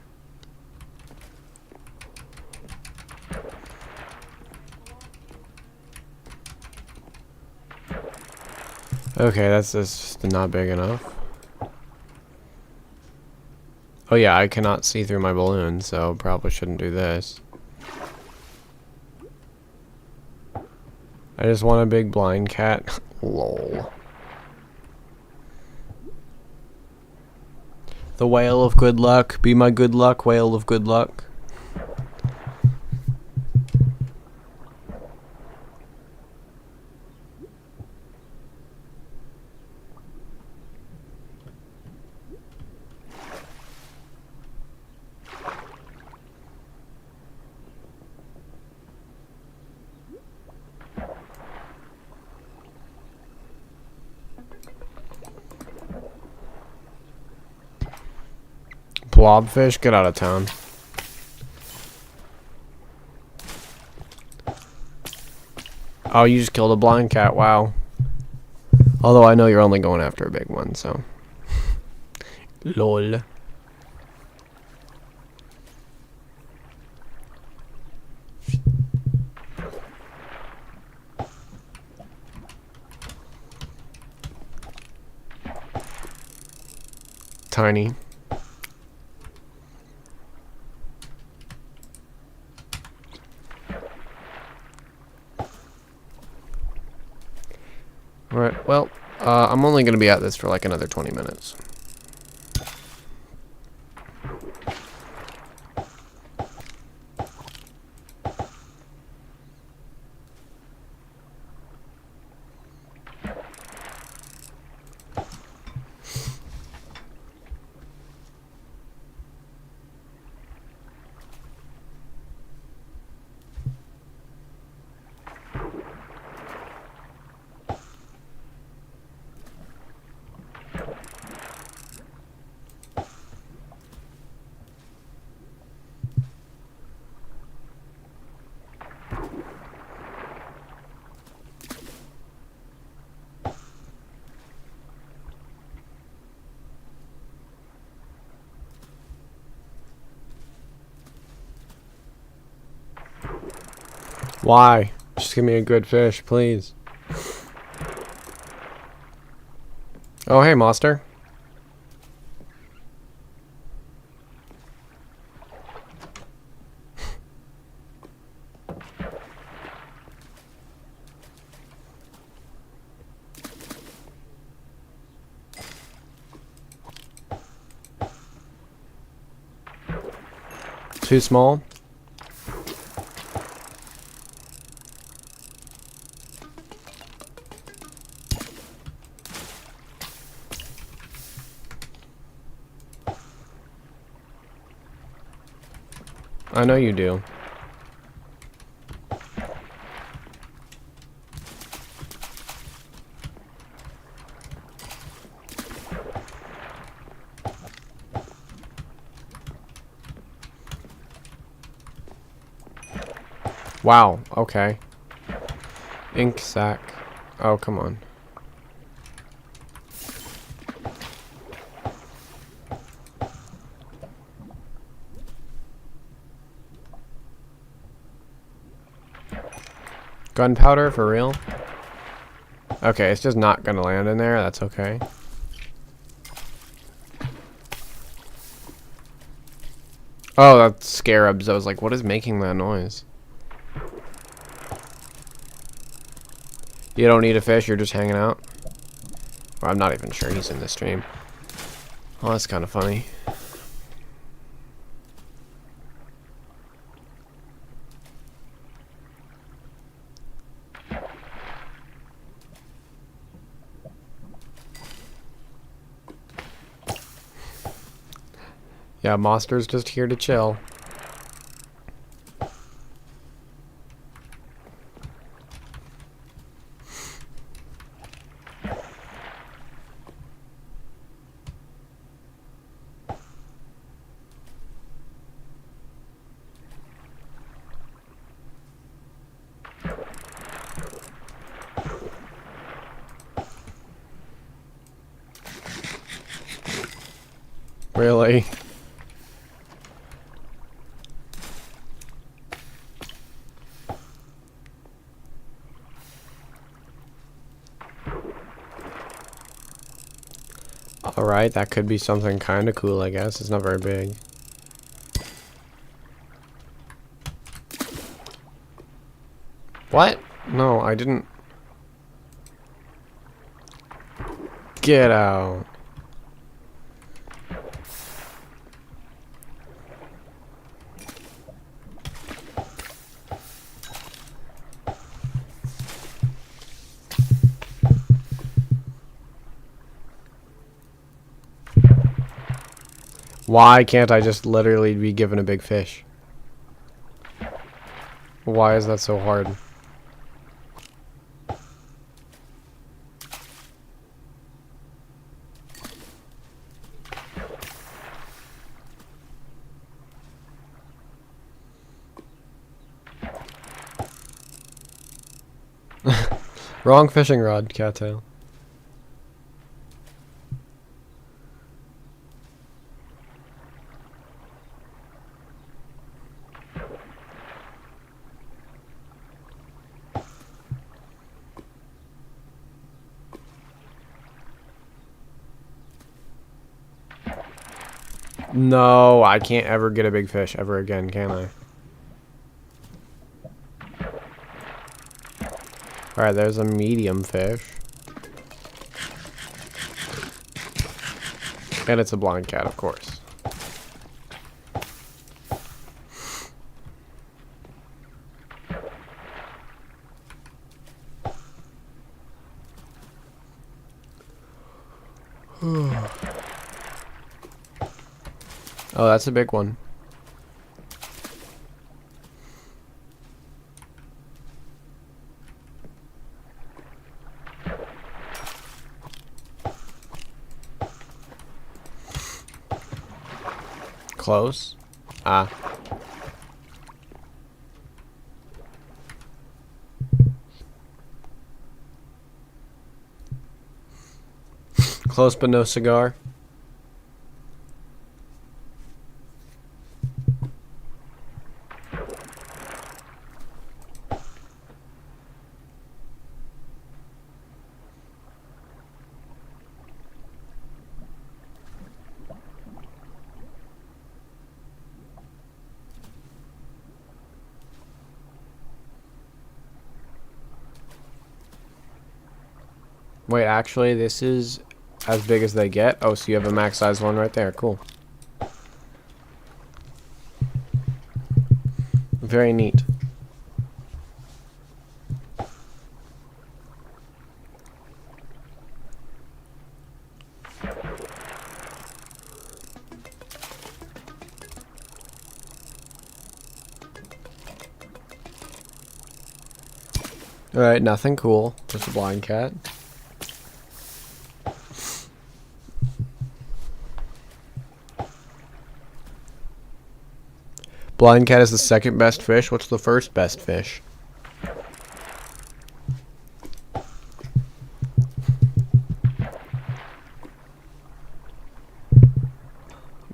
Okay, that's just not big enough. Oh yeah, I cannot see through my balloon, so probably shouldn't do this. I just want a big blind cat. Lol. The whale of good luck. Be my good luck, whale of good luck. Blobfish, get out of town. Oh, you just killed a blind cat, wow. Although I know you're only going after a big one, so. Lol. Tiny. Alright, well, I'm only going to be at this for like another 20 minutes. Why? Just give me a good fish, please. Oh, hey, monster. Too small? I know you do. Wow, okay. Ink sac. Oh, come on. Gunpowder, for real? Okay, it's just not gonna land in there. That's okay. Oh, that's scarabs. I was like, what is making that noise? You don't need a fish, you're just hanging out? Or I'm not even sure he's in the stream. Oh, that's kind of funny. Yeah, Monster's just here to chill. Really? Alright, that could be something kind of cool, I guess. It's not very big. What? No, I didn't. Get out. Why can't I just literally be given a big fish? Why is that so hard? Wrong fishing rod, cattail. No, I can't ever get a big fish ever again, can I? Alright, there's a medium fish. And it's a blind cat, of course. Oh, that's a big one. Close. Ah. Close but no cigar. Wait, actually, this is as big as they get. Oh, so you have a max size one right there. Cool. Very neat. Alright, nothing cool. Just a blind cat. Blind cat is the second best fish. What's the first best fish?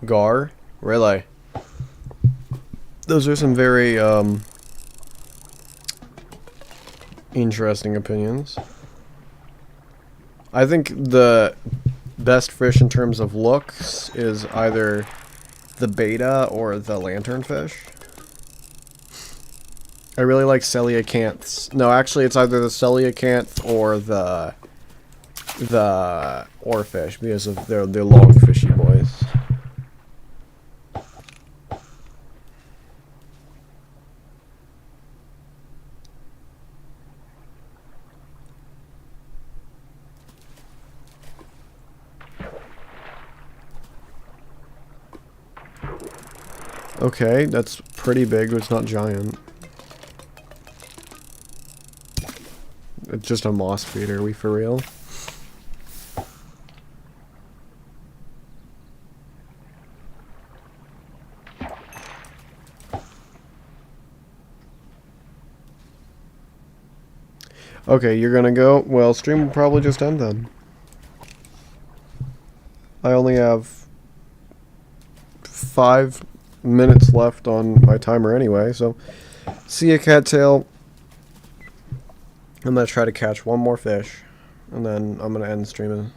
Gar? Really? Those are some very, interesting opinions. I think the best fish in terms of looks is either the beta or the lanternfish. I really like coelacanths. No, actually, it's either the coelacanth or the oarfish because of they're long fishy boys. Okay, that's pretty big, but it's not giant. It's just a moss feeder, are we for real? Okay, you're gonna go? Well, stream will probably just end then. I only have 5 minutes left on my timer anyway, so see ya, cattail. I'm gonna try to catch one more fish, and then I'm gonna end streaming.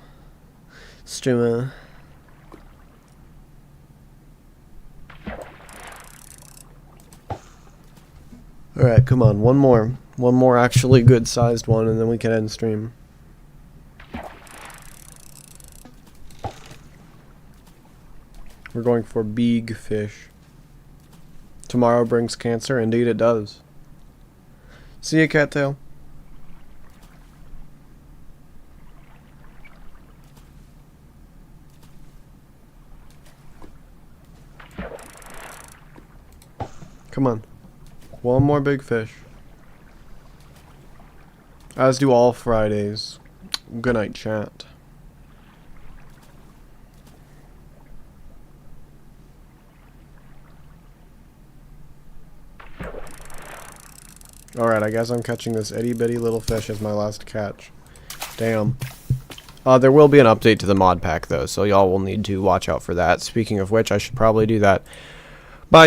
Alright, come on, one more. One more actually good-sized one, and then we can end stream. We're going for big fish. Tomorrow brings cancer. Indeed it does. See ya, cattail. Come on. One more big fish. As do all Fridays. Good night, chat. Alright, I guess I'm catching this itty-bitty little fish as my last catch. Damn. There will be an update to the mod pack, though, so y'all will need to watch out for that. Speaking of which, I should probably do that. Bye.